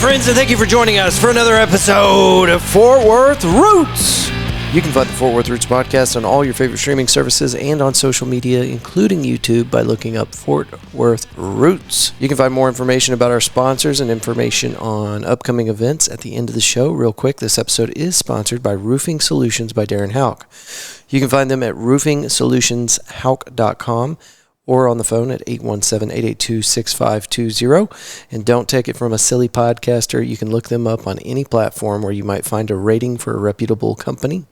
friends, and thank you for joining us for another episode of Fort Worth Roots. You can find the Fort Worth Roots podcast on all your favorite streaming services and on social media, including YouTube, by looking up Fort Worth Roots. You can find more information about our sponsors and information on upcoming events at the end of the show. Real quick, this episode is sponsored by Roofing Solutions by Darren Houck. You can find them at roofingsolutionsHouck.com or on the phone at 817-882-6520. And don't take it from a silly podcaster. You can look them up on any platform where you might find a rating for a reputable company,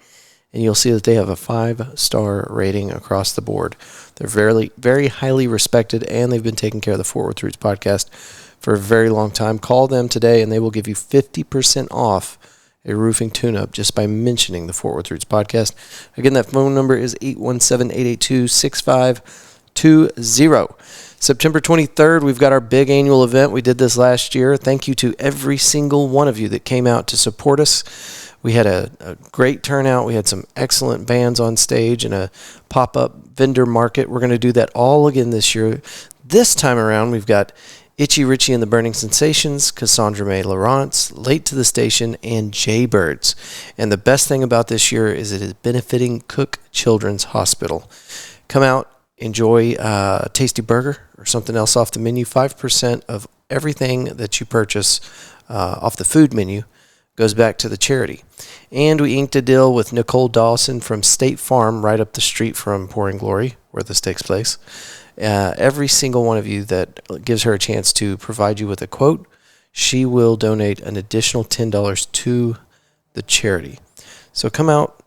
and you'll see that they have a 5-star rating across the board. They're very, very highly respected, and they've been taking care of the Fort Worth Roots podcast for a very long time. Call them today, and they will give you 50% off a roofing tune-up just by mentioning the Fort Worth Roots podcast. Again, that phone number is 817-882-6520. September 23rd, we've got our big annual event. We did this last year. Thank you to every single one of you that came out to support us. We had a great turnout. We had some excellent bands on stage and a pop-up vendor market. We're going to do that all again this year. This time around, we've got Itchy Richie and the Burning Sensations, Cassandra May Lawrence, Late to the Station, and Jaybirds. And the best thing about this year is it is benefiting Cook Children's Hospital. Come out, enjoy a tasty burger or something else off the menu. 5% of everything that you purchase off the food menu goes back to the charity. And we inked a deal with Nicole Dawson from State Farm right up the street from Pouring Glory, where this takes place. Every single one of you that gives her a chance to provide you with a quote, she will donate an additional $10 to the charity. So come out,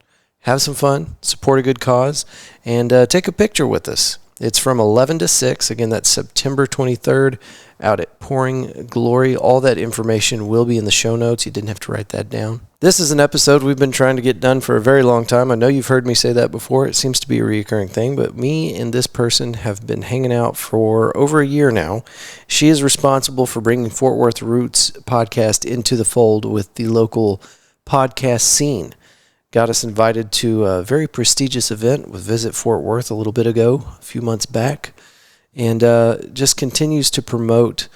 have some fun, support a good cause, and take a picture with us. It's from 11 to 6. Again, that's September 23rd out at Pouring Glory. All that information will be in the show notes. You didn't have to write that down. This is an episode we've been trying to get done for a very long time. I know you've heard me say that before. It seems to be a recurring thing, but me and this person have been hanging out for over a year now. She is responsible for bringing Fort Worth Roots podcast into the fold with the local podcast scene. Got us invited to a very prestigious event with Visit Fort Worth a little bit ago, a few months back, and just continues to promote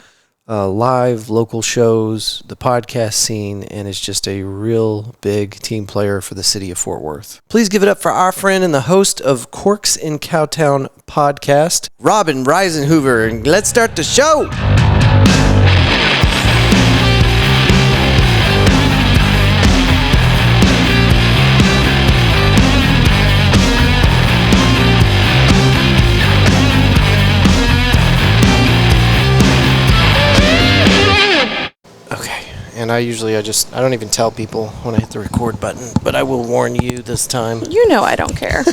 live local shows, the podcast scene, and is just a real big team player for the city of Fort Worth. Please give it up for our friend and the host of Corks in Cowtown podcast, Robyn Risenhoover, and let's start the show! And I don't even tell people when I hit the record button, but I will warn you this time. You know I don't care.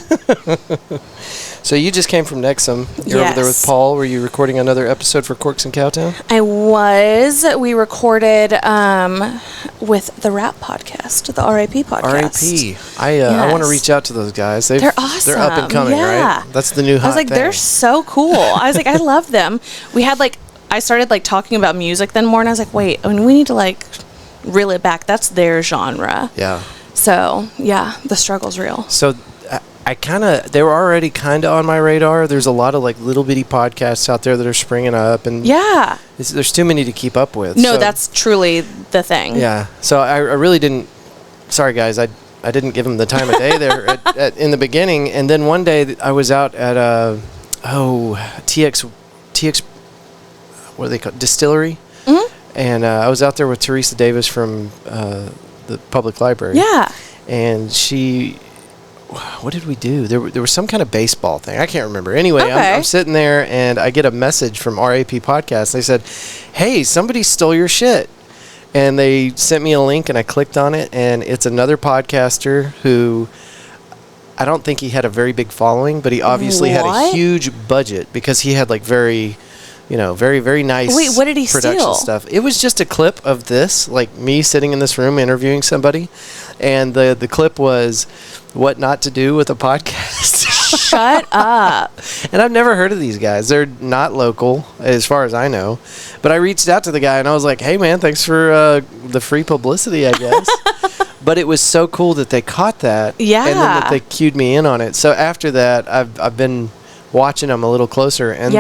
So you just came from Nexum. You're over there with Paul. Were you recording another episode for Corks and Cowtown? I was. We recorded with the Rap podcast, the RAP podcast. RAP. I want to reach out to those guys. They're awesome. They're up and coming, right? That's the new hot I was like, thing. They're so cool. I was like, I love them. We had I started talking about music then more, and I was like, wait, we need to reel it back. That's their genre. Yeah. So yeah, the struggle's real. So they were already kind of on my radar. There's a lot of little bitty podcasts out there that are springing up, and yeah, there's too many to keep up with. No, that's truly the thing. Yeah. So I really didn't. Sorry guys, I didn't give them the time of day there in the beginning, and then one day I was out at TX. What are they called? Distillery. Mm-hmm. And I was out there with Teresa Davis from the public library. Yeah. And what did we do? There was some kind of baseball thing. I can't remember. Anyway, okay. I'm sitting there, and I get a message from RAP Podcast. They said, hey, somebody stole your shit. And they sent me a link, and I clicked on it, and it's another podcaster who I don't think he had a very big following, but he obviously had a huge budget because he had very very nice what did he production steal? Stuff. It was just a clip of this, me sitting in this room interviewing somebody, and the clip was what not to do with a podcast. Shut up. And I've never heard of these guys. They're not local, as far as I know. But I reached out to the guy, and I was like, hey, man, thanks for the free publicity, I guess. But it was so cool that they caught that. Yeah. And then that they cued me in on it. So after that, I've been watching them a little closer, and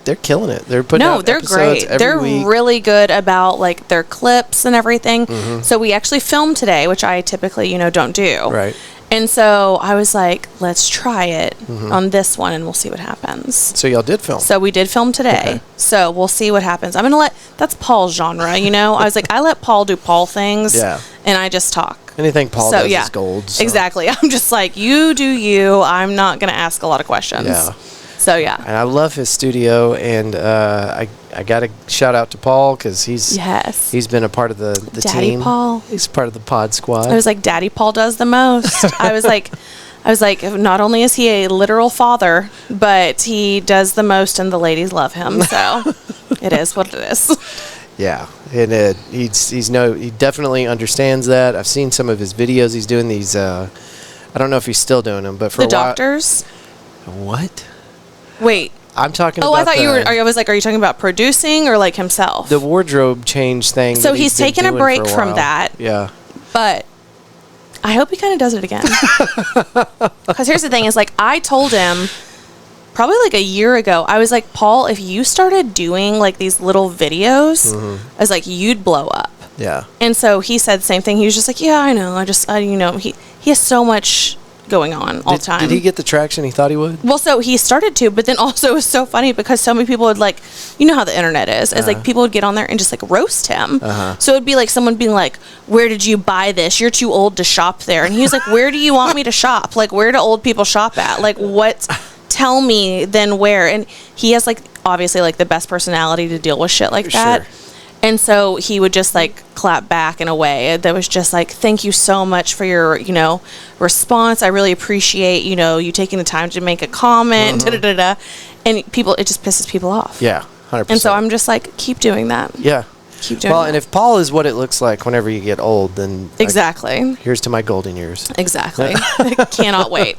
they're killing it. They're putting out they're episodes great. every They're week. really good about like their clips and everything. So we actually filmed today, which I typically, don't do. Right. And so I was like, let's try it on this one and we'll see what happens. So y'all did film. So we did film today. Okay. So we'll see what happens. I'm going to that's Paul's genre, I was like, I let Paul do Paul things. Yeah. And I just talk. Anything Paul does is gold. So. Exactly. I'm just like, you do you. I'm not going to ask a lot of questions. Yeah. So, yeah. And I love his studio, and I got to shout out to Paul because he's been a part of the Daddy team. Paul. He's part of the pod squad. I was like, Daddy Paul does the most. I was like, not only is he a literal father, but he does the most, and the ladies love him. So it is what it is. Yeah, and he definitely understands that. I've seen some of his videos. He's doing these. I don't know if he's still doing them, but for the a while. doctors. What? Wait. I'm talking about. Oh, I thought you were. I was like, are you talking about producing or like himself? The wardrobe change thing. So he's taken a break from that. Yeah. But I hope he kind of does it again. Because here's the thing: is like I told him probably like a year ago. I was like, Paul, if you started doing like these little videos, I was like, you'd blow up. Yeah. And so he said the same thing. He was just like, yeah, I know. He has so much going on all the time. Did he get the traction he thought he would? Well, so he started to, but then also it was so funny because so many people would like, how the internet is. It's like people would get on there and just like roast him. So it'd be like someone being like, where did you buy this? You're too old to shop there. And he was like, where do you want me to shop? Like, where do old people shop at? Like, what? Tell me then where. And he has like, obviously like the best personality to deal with shit like that. Sure. And so he would just like clap back in a way that was just like, thank you so much for your, response. I really appreciate, you taking the time to make a comment. And it just pisses people off. Yeah, 100%. And so I'm just like, keep doing that. Yeah. Keep doing that. Well, and if Paul is what it looks like whenever you get old, then exactly. Here's to my golden years. Exactly. Cannot wait.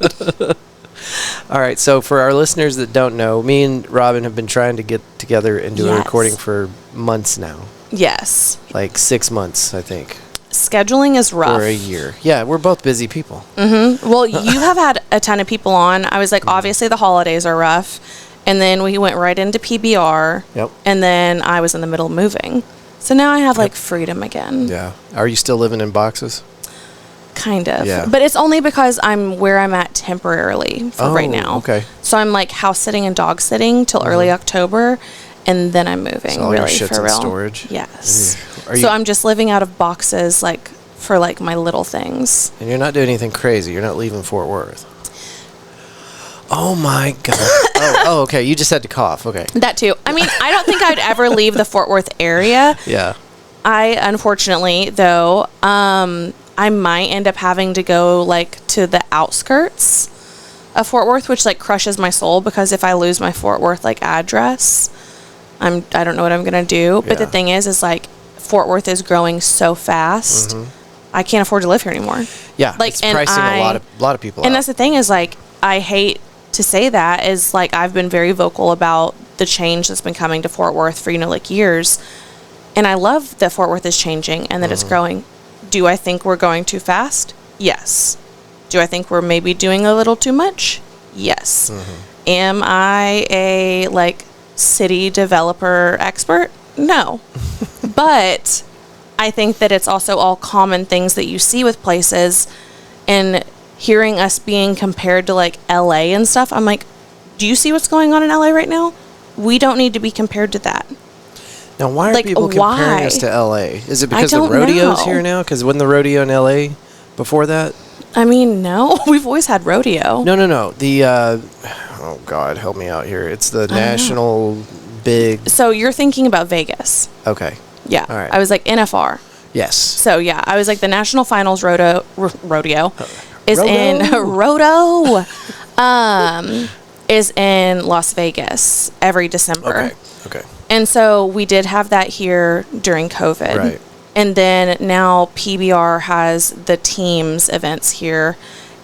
All right, so for our listeners that don't know, me and Robyn have been trying to get together and do a recording for months now. Yes. Like 6 months, I think. Scheduling is rough. Or a year. Yeah, we're both busy people. Well, you have had a ton of people on. I was like, obviously the holidays are rough. And then we went right into PBR. Yep. And then I was in the middle of moving. So now I have like freedom again. Yeah. Are you still living in boxes? Kind of. Yeah. But it's only because I'm where I'm at temporarily for right now. Okay. So I'm like house sitting and dog sitting till early October, and then I'm moving. So all really, your shit's for in real. storage? Yes. So I'm just living out of boxes like for like my little things. And you're not doing anything crazy. You're not leaving Fort Worth. Oh my God. oh, okay. You just had to cough. Okay. That too. I mean, I don't think I'd ever leave the Fort Worth area. Yeah. I, unfortunately, though, I might end up having to go like to the outskirts of Fort Worth, which like crushes my soul because if I lose my Fort Worth like address, I don't know what I'm gonna do. But the thing is like Fort Worth is growing so fast, I can't afford to live here anymore. Yeah, like it's pricing a lot of people. And out. that's the thing is like I hate to say that is like I've been very vocal about the change that's been coming to Fort Worth for like years, and I love that Fort Worth is changing and that it's growing. Do I think we're going too fast? Yes. Do I think we're maybe doing a little too much? Yes. Am I a like city developer expert? No. But I think that it's also all common things that you see with places, and hearing us being compared to like LA and stuff, I'm like, do you see what's going on in LA right now? We don't need to be compared to that. Now, why are people comparing us to LA? Is it because the rodeo's here now? Because wasn't the rodeo in LA before that? I mean, no. We've always had rodeo. No. The, oh, God, help me out here. It's the national big... So you're thinking about Vegas. Okay. Yeah. All right. I was like, NFR. Yes. So, yeah. I was like, the National Finals rodeo is in... is in Las Vegas every December. Okay. And so we did have that here during COVID. Right. And then now PBR has the teams events here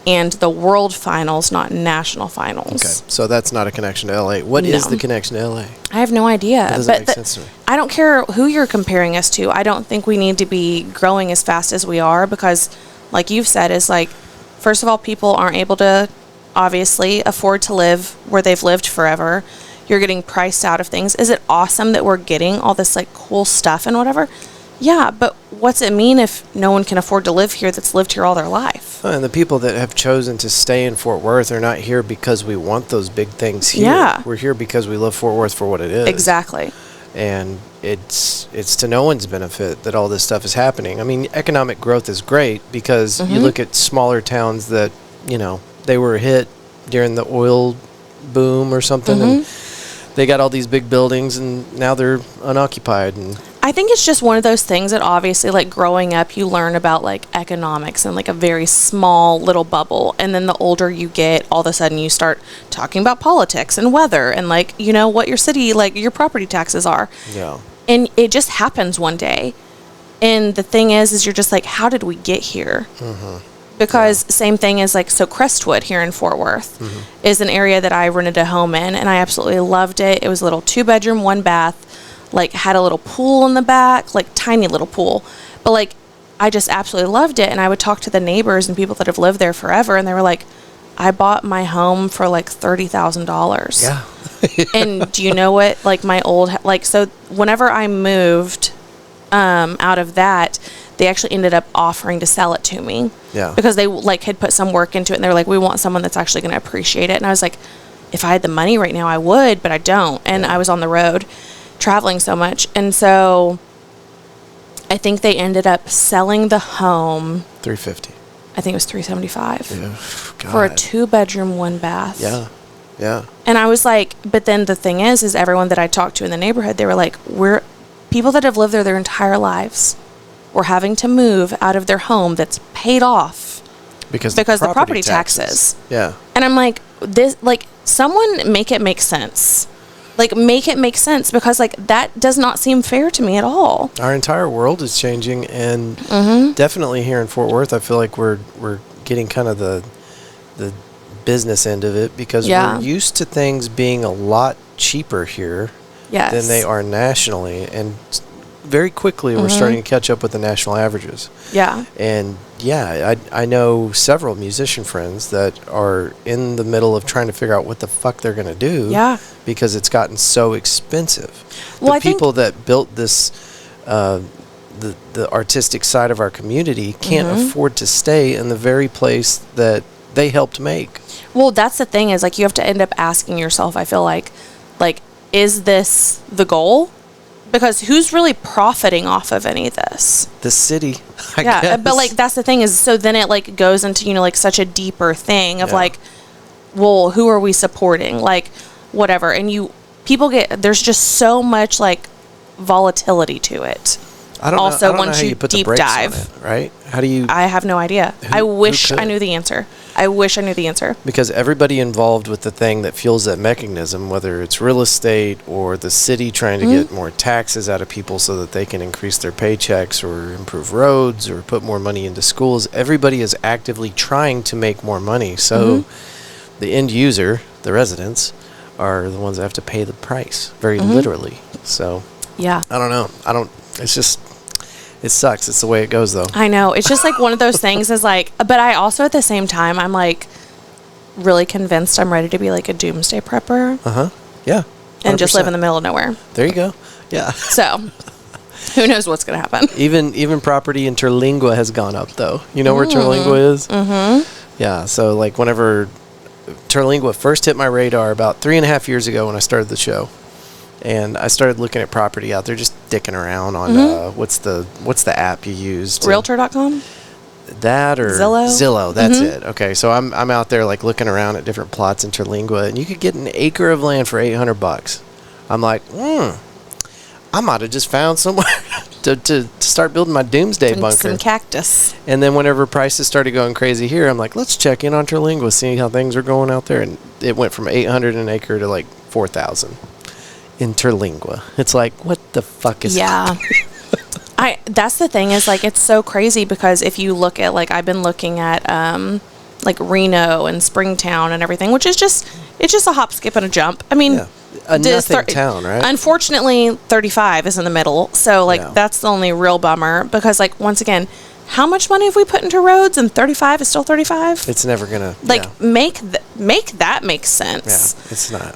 and the world finals, not national finals. Okay. So that's not a connection to LA. What is the connection to LA? I have no idea. That doesn't make sense to me. I don't care who you're comparing us to. I don't think we need to be growing as fast as we are because, like you've said, is like, first of all, people aren't able to obviously afford to live where they've lived forever. You're getting priced out of things. Is it awesome that we're getting all this like cool stuff and whatever? Yeah, but what's it mean if no one can afford to live here that's lived here all their life? And the people that have chosen to stay in Fort Worth are not here because we want those big things here. Yeah. We're here because we love Fort Worth for what it is. Exactly. And it's to no one's benefit that all this stuff is happening. I mean, economic growth is great because you look at smaller towns that, you know, they were hit during the oil boom or something, and they got all these big buildings, and now they're unoccupied. And I think it's just one of those things that obviously, like, growing up, you learn about, like, economics in, like, a very small little bubble. And then the older you get, all of a sudden you start talking about politics and weather and, like, you know, what your city, like, your property taxes are. yeah. And it just happens one day. And the thing is you're just like, how did we get here? Because same thing as, like, so Crestwood here in Fort Worth is an area that I rented a home in, and I absolutely loved it. It was a little 2-bedroom, 1-bath. Like, had a little pool in the back, like, tiny little pool. But, like, I just absolutely loved it. And I would talk to the neighbors and people that have lived there forever, and they were like, I bought my home for, like, $30,000. Yeah. And do you know what, like, my old, like, so whenever I moved out of that, they actually ended up offering to sell it to me. Yeah. Because they, like, had put some work into it, and they were like, we want someone that's actually going to appreciate it. And I was like, if I had the money right now, I would, but I don't. And I was on the road traveling so much, and so I think they ended up selling the home $350. I think it was $375 Yeah. for a 2-bedroom, 1-bath. Yeah. And I was like, but then the thing is everyone that I talked to in the neighborhood, they were like, we're people that have lived there their entire lives were having to move out of their home that's paid off because the property taxes. Yeah. And I'm like, this, like, someone make it make sense. Like, make it make sense, because, like, that does not seem fair to me at all. Our entire world is changing, and definitely here in Fort Worth, I feel like we're getting kind of the business end of it, because we're used to things being a lot cheaper here than they are nationally, and very quickly we're starting to catch up with the national averages. Yeah. And I know several musician friends that are in the middle of trying to figure out what the fuck they're going to do. Yeah. Because it's gotten so expensive. Well, the people that built this, the artistic side of our community can't afford to stay in the very place that they helped make. Well, that's the thing, is, like, you have to end up asking yourself, I feel like, is this the goal? Because who's really profiting off of any of this? The city, I guess. But, like, that's the thing, is, so then it, like, goes into, you know, like, such a deeper thing of, like, well, who are we supporting? Like, whatever. And people there's just so much, like, volatility to it. I don't also, know, once how you put the deep brakes dive, on it, right? How do you? I have no idea. I wish I knew the answer. Because everybody involved with the thing that fuels that mechanism, whether it's real estate or the city trying to get more taxes out of people so that they can increase their paychecks or improve roads or put more money into schools, everybody is actively trying to make more money. So the end user, the residents, are the ones that have to pay the price, very literally. So I don't know. It's just, it sucks. It's the way it goes, though. I know. It's just, like, one of those things is, like, but I also, at the same time, I'm, like, really convinced I'm ready to be, like, a doomsday prepper. Yeah. 100%. And just live in the middle of nowhere. There you go. Yeah. So, who knows what's going to happen. Even property in Terlingua has gone up, though. You know where Terlingua is? Yeah. So, like, whenever Terlingua first hit my radar about 3.5 years ago when I started the show, and I started looking at property out there, just dicking around on what's the app you use? Realtor.com? That or Zillow? That's it. Okay, so I'm out there, like, looking around at different plots in Terlingua, and you could get an acre of land for $800. I'm like, I might have just found somewhere to start building my doomsday bunker. Some cactus. And then whenever prices started going crazy here, I'm like, let's check in on Terlingua, see how things are going out there, and it went from $800 an acre to like $4,000. In Terlingua. It's like, what the fuck is that's the thing, is, like, it's so crazy, because if you look at, like, I've been looking at like Reno and Springtown and everything, which is just, it's just a hop, skip, and a jump. I mean, a nothing town, right? Unfortunately, 35 is in the middle, so, like, that's the only real bummer, because, like, once again, how much money have we put into roads and 35 is still 35? It's never gonna make that make sense. Yeah, it's not.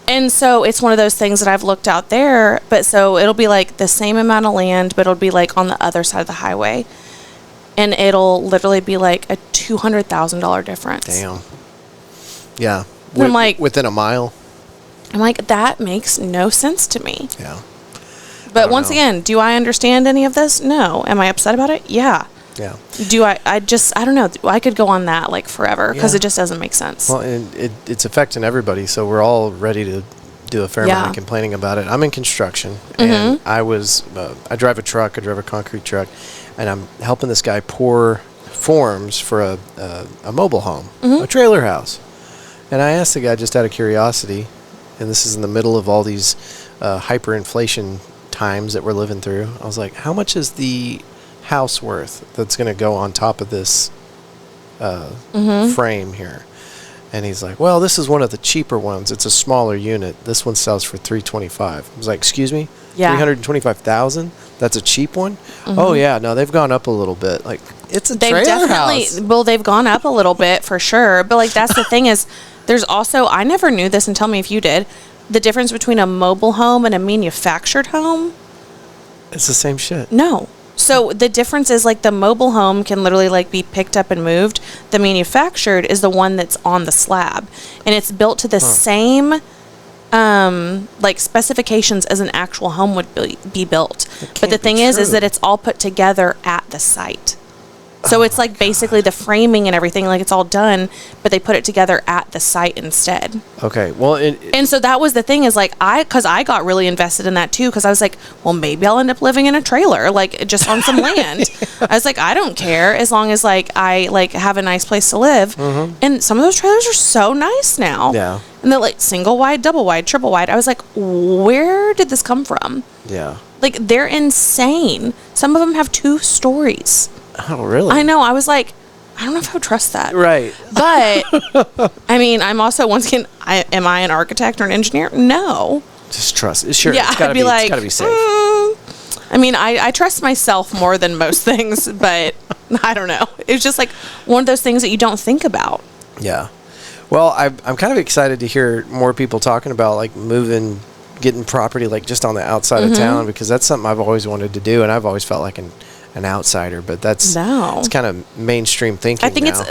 And so it's one of those things that I've looked out there, but so it'll be like the same amount of land, but it'll be like on the other side of the highway. And it'll literally be like a $200,000 difference. Damn. Yeah. I'm like, within a mile. I'm like, that makes no sense to me. Yeah. But once again, do I understand any of this? No. Am I upset about it? Yeah. Yeah. Do I don't know. I could go on that like forever because it just doesn't make sense. Well, and it's affecting everybody, so we're all ready to do a fair amount of complaining about it. I'm in construction, and I drive a truck. I drive a concrete truck, and I'm helping this guy pour forms for a mobile home, a trailer house. And I asked the guy just out of curiosity, and this is in the middle of all these hyperinflation times that we're living through. I was like, how much is the house worth that's going to go on top of this frame here? And he's like, well, this is one of the cheaper ones. It's a smaller unit. This one sells for $325. I was like, excuse me? Yeah. $325,000? That's a cheap one? Oh yeah, no, they've gone up a little bit. Like, it's a trailer house. Well, they've gone up a little bit for sure. But like, that's the thing is, there's also, I never knew this, and tell me if you did, the difference between a mobile home and a manufactured home. It's the same shit. No. So the difference is like the mobile home can literally like be picked up and moved. The manufactured is the one that's on the slab, and it's built to the same like specifications as an actual home would be built. But the thing is that it's all put together at the site. So it's like basically the framing and everything, like it's all done, but they put it together at the site instead. Okay. Well, and so that was the thing is like because I got really invested in that too, because I was like, well, maybe I'll end up living in a trailer, like just on some land. I was like, I don't care as long as like I like have a nice place to live. And some of those trailers are so nice now. Yeah. And they're like single wide, double wide, triple wide. I was like, where did this come from? Yeah. Like they're insane. Some of them have 2 stories. Oh, really? I know. I was like, I don't know if I would trust that. Right. But, I mean, I'm also, once again, am I an architect or an engineer? No. Just trust it. Sure. Yeah, It's gotta I'd be like, it's got to be safe. I mean, I trust myself more than most things, but I don't know. It's just like one of those things that you don't think about. Yeah. Well, I'm kind of excited to hear more people talking about like moving, getting property like just on the outside of town, because that's something I've always wanted to do, and I've always felt like an outsider, but it's kind of mainstream thinking. I think now.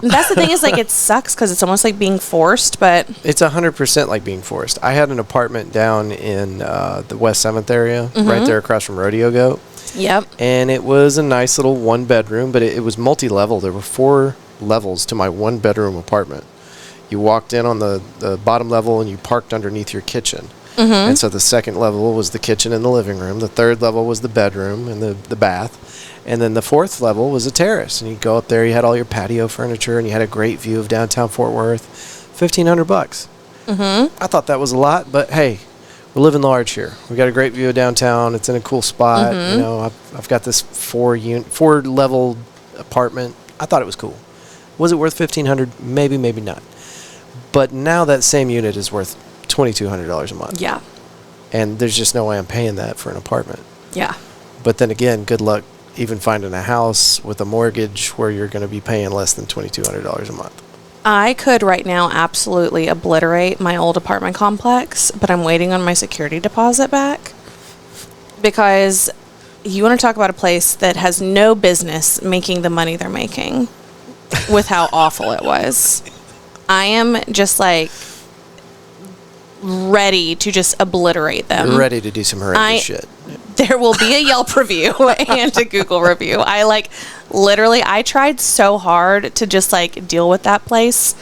that's the thing is like it sucks because it's almost like being forced, but it's 100% like being forced. I had an apartment down in the West 7th area, right there across from Rodeo Goat. Yep. And it was a nice little 1-bedroom, but it was multi-level. There were 4 levels to my 1-bedroom apartment. You walked in on the bottom level and you parked underneath your kitchen. And so the second level was the kitchen and the living room. The third level was the bedroom and the bath. And then the 4th level was a terrace. And you go up there, you had all your patio furniture, and you had a great view of downtown Fort Worth. $1,500. I thought that was a lot, but hey, we're living large here. We got a great view of downtown. It's in a cool spot. You know, I've got this 4-level apartment. I thought it was cool. Was it worth $1,500? Maybe, maybe not. But now that same unit is worth $2,200 a month. Yeah. And there's just no way I'm paying that for an apartment. Yeah. But then again, good luck even finding a house with a mortgage where you're going to be paying less than $2,200 a month. I could right now absolutely obliterate my old apartment complex, but I'm waiting on my security deposit back. Because you want to talk about a place that has no business making the money they're making with how awful it was. I am just like ready to just obliterate them. You're ready to do some horrendous shit. There will be a Yelp review and a Google review. I tried so hard to just like deal with that place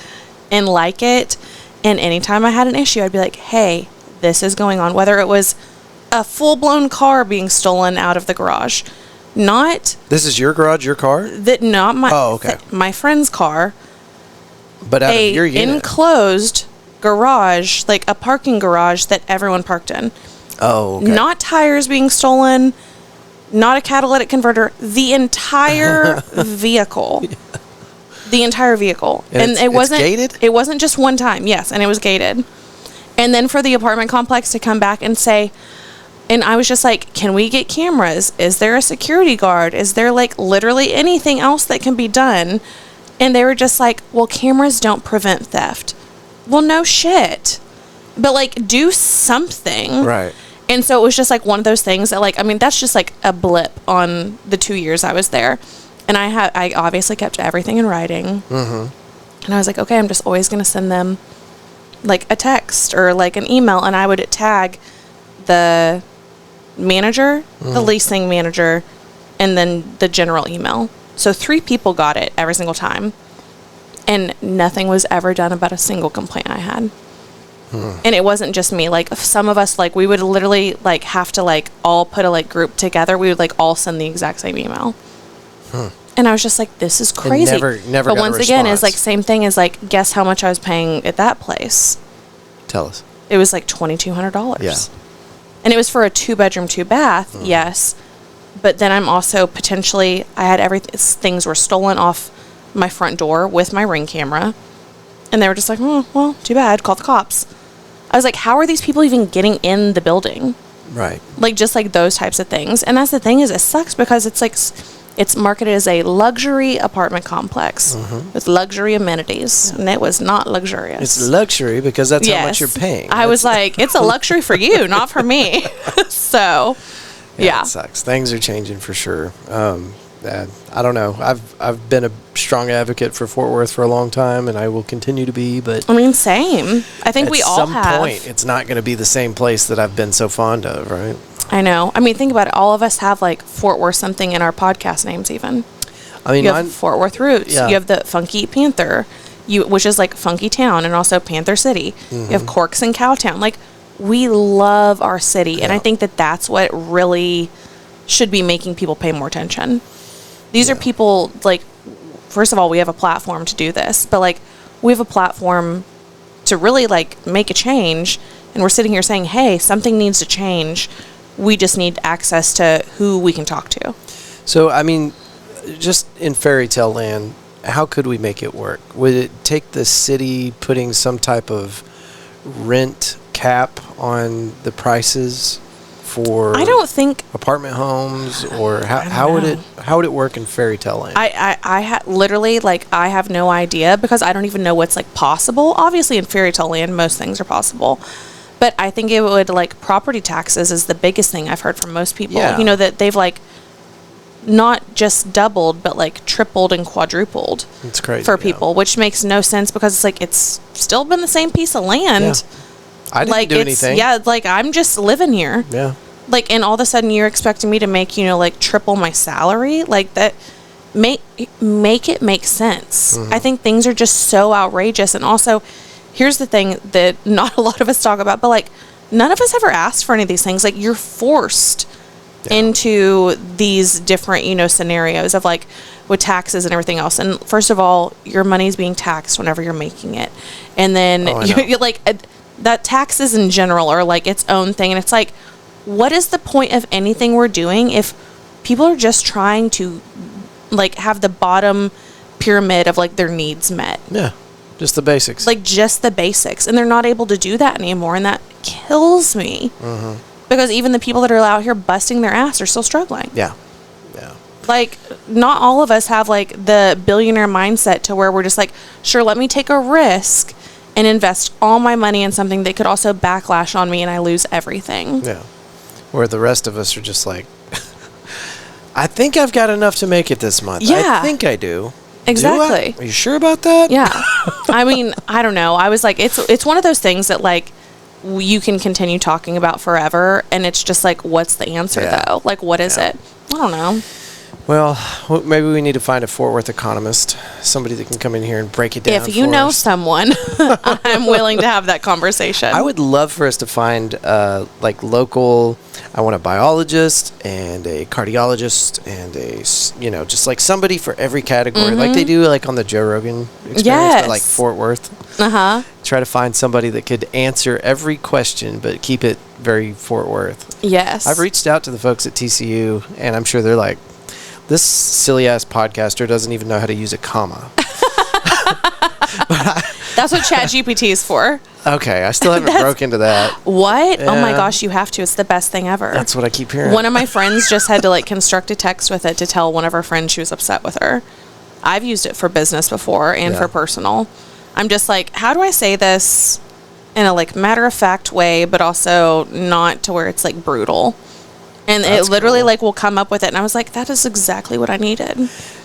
and like it. And anytime I had an issue, I'd be like, hey, this is going on. Whether it was a full-blown car being stolen out of the garage. This is your garage, your car? Not my... Oh, okay. My friend's car. But out of your unit. Enclosed garage, like a parking garage that everyone parked in. Oh, okay. Not tires being stolen, not a catalytic converter, the entire vehicle. Yeah. The entire vehicle. And it wasn't gated? It wasn't just one time, yes, and it was gated. And then for the apartment complex to come back and say, And I was just like, can we get cameras? Is there a security guard? Is there like literally anything else that can be done? And they were just like, well, cameras don't prevent theft. Well, no shit. But like, do something. Right. And so it was just like one of those things that like, I mean, that's just like a blip on the 2 years I was there. And I obviously kept everything in writing. And I was like, okay, I'm just always going to send them like a text or like an email. And I would tag the manager, the leasing manager, and then the general email. So 3 people got it every single time. And nothing was ever done about a single complaint I had. And it wasn't just me. Like some of us, like we would literally like have to like all put a like group together. We would like all send the exact same email. And I was just like, this is crazy. Never but got once a again, response. it's like same thing as like, guess how much I was paying at that place? Tell us. It was like $2,200. Yeah. And it was for a 2-bedroom, 2-bath. Yes. But then I'm also potentially, I had everything, things were stolen off my front door with my Ring camera. And they were just like, oh, well, too bad. Call the cops. I was like, how are these people even getting in the building? Right. Like, just like those types of things. And that's the thing is, it sucks because it's like, it's marketed as a luxury apartment complex with luxury amenities. And it was not luxurious. It's luxury because that's how much you're paying. I was like, it's a luxury for you, not for me. So, yeah. It sucks. Things are changing for sure. I don't know. I've been a strong advocate for Fort Worth for a long time, and I will continue to be. But I mean, same. I think we all have. At some point, it's not going to be the same place that I've been so fond of, right? I know. I mean, think about it. All of us have like Fort Worth something in our podcast names, even. I mean, you have Fort Worth Roots. Yeah. You have the Funky Panther, which is like Funky Town, and also Panther City. You have Corks and Cowtown. Like, we love our city, and I think that that's what really should be making people pay more attention. These are people, like, first of all, we have a platform to do this, but like, we have a platform to really like make a change, and we're sitting here saying, hey, something needs to change. We just need access to who we can talk to. So, I mean, just in fairy tale land, how could we make it work? Would it take the city putting some type of rent cap on the prices for I don't think apartment homes, or how would it work in fairy tale land? I literally, like, I have no idea because I don't even know what's like possible. Obviously, in fairy tale land, most things are possible. But I think it would, like, property taxes is the biggest thing I've heard from most people. Yeah. You know, that they've, like, not just doubled, but, like, tripled and quadrupled. It's crazy for people, which makes no sense because it's, like, it's still been the same piece of land. Yeah. I didn't do anything. Yeah, like, I'm just living here. Yeah. Like, and all of a sudden you're expecting me to make, you know, like, triple my salary? Like, that, make it make sense. I think things are just so outrageous. And also, here's the thing that not a lot of us talk about, but like, none of us ever asked for any of these things. Like, you're forced into these different, you know, scenarios of like with taxes and everything else. And first of all, your money is being taxed whenever you're making it. And then you're like, that taxes in general are like its own thing. And it's like, what is the point of anything we're doing if people are just trying to like have the bottom pyramid of like their needs met? Yeah. Just the basics. Like, just the basics. And they're not able to do that anymore. And that kills me. Because even the people that are out here busting their ass are still struggling. Yeah. Yeah. Like, not all of us have, like, the billionaire mindset to where we're just like, sure, let me take a risk and invest all my money in something that could also backlash on me and I lose everything. Yeah. Where the rest of us are just like, I think I've got enough to make it this month. Yeah. I think I do. Exactly. Are you sure about that? Yeah. I mean, I don't know. I was like, it's one of those things that like you can continue talking about forever, and it's just like, what's the answer though? Like, what is it? I don't know. Well, maybe we need to find a Fort Worth economist, somebody that can come in here and break it down. If you for know us. someone, I'm willing to have that conversation. I would love for us to find like local. I want a biologist and a cardiologist and a just like somebody for every category, like they do like on the Joe Rogan Experience, but like Fort Worth. Try to find somebody that could answer every question, but keep it very Fort Worth. Yes. I've reached out to the folks at TCU, and I'm sure they're like, this silly ass podcaster doesn't even know how to use a comma. That's what ChatGPT is for. Okay, I still haven't broke into that. What? Yeah. Oh my gosh, you have to. It's the best thing ever. That's what I keep hearing. One of my friends just had to like construct a text with it to tell one of her friends she was upset with her. I've used it for business before and for personal. I'm just like, how do I say this in a like matter of fact way, but also not to where it's like brutal? And it literally like will come up with it. And I was like, that is exactly what I needed.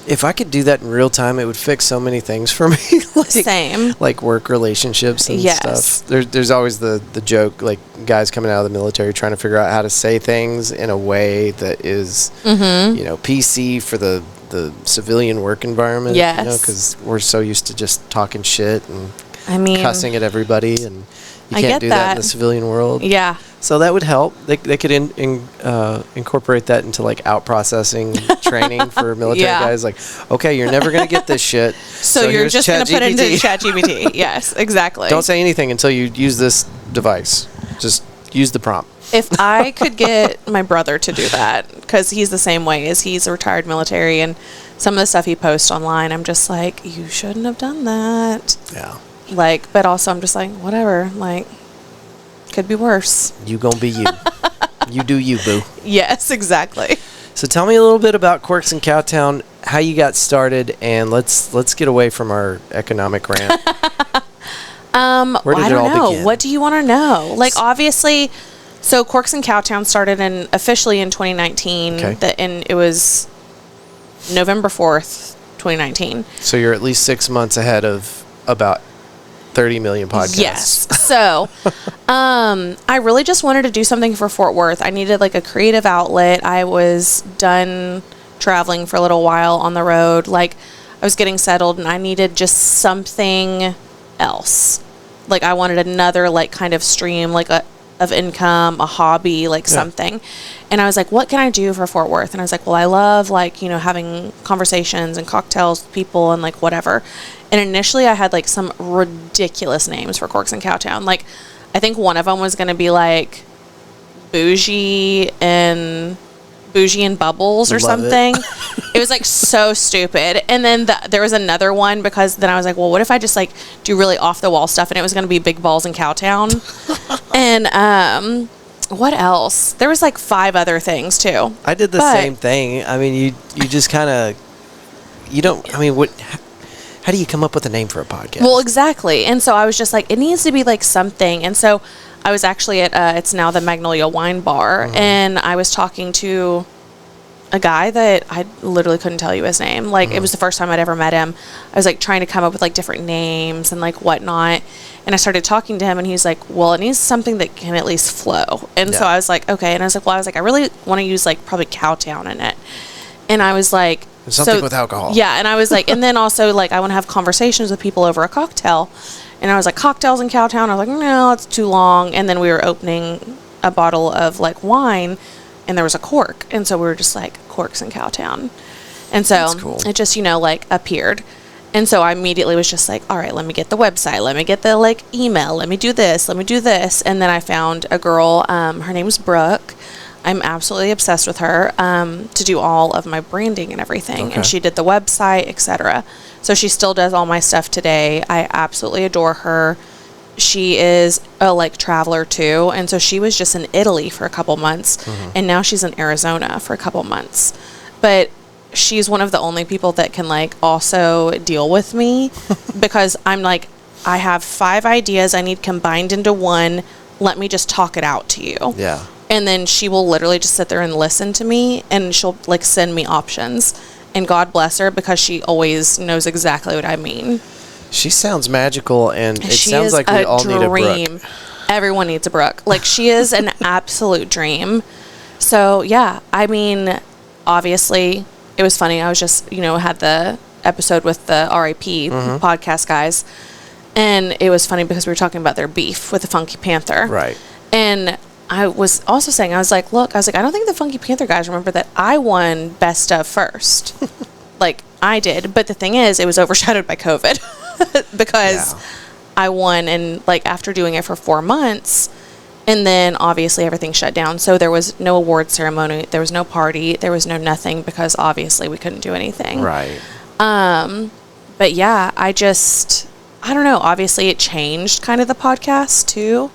If I could do that in real time, it would fix so many things for me. Same. Like work relationships and stuff. There's always the joke, like guys coming out of the military trying to figure out how to say things in a way that is, PC for the civilian work environment. Yes. Because we're so used to just talking shit and cussing at everybody, and you can't do that in the civilian world. Yeah. So that would help. They could incorporate that into like out processing training for military guys. Like, okay, you're never going to get this shit. So you're just going to put it into ChatGPT. Yes, exactly. Don't say anything until you use this device. Just use the prompt. If I could get my brother to do that, because he's the same way, as he's a retired military, and some of the stuff he posts online, I'm just like, you shouldn't have done that. Yeah. Like, but also I'm just like, whatever. Like, could be worse. You gonna be you. You do you, boo. Yes, exactly. So tell me a little bit about Corks and Cowtown, how you got started, and let's get away from our economic rant. Where did it all begin? What do you want to know? Like, obviously, so Corks and Cowtown started officially in 2019. Okay. And it was November 4th, 2019. So you're at least 6 months ahead of about 30 million podcasts. Yes. So, I really just wanted to do something for Fort Worth. I needed like a creative outlet. I was done traveling for a little while on the road. Like, I was getting settled and I needed just something else. Like, I wanted another like kind of stream, like of income, a hobby, like something. And I was like, what can I do for Fort Worth? And I was like, well, I love like, having conversations and cocktails with people and like whatever. And initially I had like some ridiculous names for Corks and Cowtown. Like, I think one of them was going to be like Bougie and Bubbles or something. It was like so stupid. And then there was another one, because then I was like, well, what if I just like do really off the wall stuff? And it was going to be Big Balls in Cowtown. And what else? There was like 5 other things too. I did the same thing. I mean, you just kind of, you don't, I mean, how do you come up with a name for a podcast? Well, exactly. And so I was just like, it needs to be like something. And so I was actually at, it's now the Magnolia Wine Bar, and I was talking to a guy that I literally couldn't tell you his name. Like, it was the first time I'd ever met him. I was like trying to come up with like different names and like whatnot. And I started talking to him, and he's like, well, it needs something that can at least flow. And so I was like, okay. And I was like, I really want to use like probably Cowtown in it. And I was like, something with alcohol. Yeah. And I was like, and then also like, I want to have conversations with people over a cocktail. And I was like, cocktails in Cowtown. I was like, no, it's too long. And then we were opening a bottle of like wine, and there was a cork. And so we were just like, Corks in Cowtown. And so it just, like appeared. And so I immediately was just like, all right, let me get the website. Let me get the like email. Let me do this. Let me do this. And then I found a girl, her name's Brooke. I'm absolutely obsessed with her, to do all of my branding and everything. And she did the website, etc. So she still does all my stuff today. I absolutely adore her. She is a like traveler too. And so she was just in Italy for a couple months, and now she's in Arizona for a couple months. But she's one of the only people that can like also deal with me, because I'm like, I have 5 ideas I need combined into one. Let me just talk it out to you. Yeah. And then she will literally just sit there and listen to me, and she'll like send me options. And God bless her, because she always knows exactly what I mean. She sounds magical, and it sounds like we all need a Brooke. Everyone needs a Brooke. Like, she is an absolute dream. So, yeah, I mean, obviously, it was funny. I was just, had the episode with the RIP podcast guys. And it was funny because we were talking about their beef with the Funky Panther. Right. And I was also saying, I was like, I don't think the Funky Panther guys remember that I won Best of first. Like, I did. But the thing is, it was overshadowed by COVID. Because I won, and like after doing it for 4 months, and then obviously everything shut down. So there was no award ceremony, there was no party, there was no nothing, because obviously we couldn't do anything. Right. But yeah, I just I don't know. Obviously, it changed kind of the podcast too.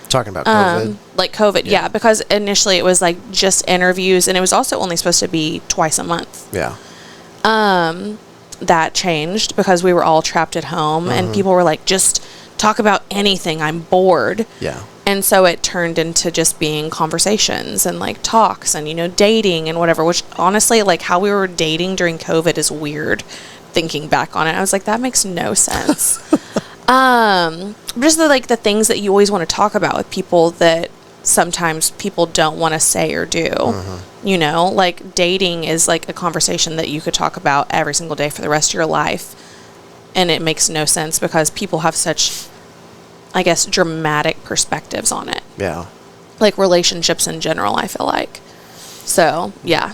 Talking about COVID. Like COVID, yeah, because initially it was like just interviews, and it was also only supposed to be twice a month. Yeah. That changed because we were all trapped at home, and people were like, just talk about anything. I'm bored. Yeah. And so it turned into just being conversations and like talks and, you know, dating and whatever, which honestly, like how we were dating during COVID is weird thinking back on it. I was like, that makes no sense. Just the things that you always want to talk about with people that sometimes people don't want to say or do. You know, like dating is like a conversation that you could talk about every single day for the rest of your life. And it makes no sense because people have such, I guess, dramatic perspectives on it. Yeah. Like relationships in general, I feel like. So, yeah.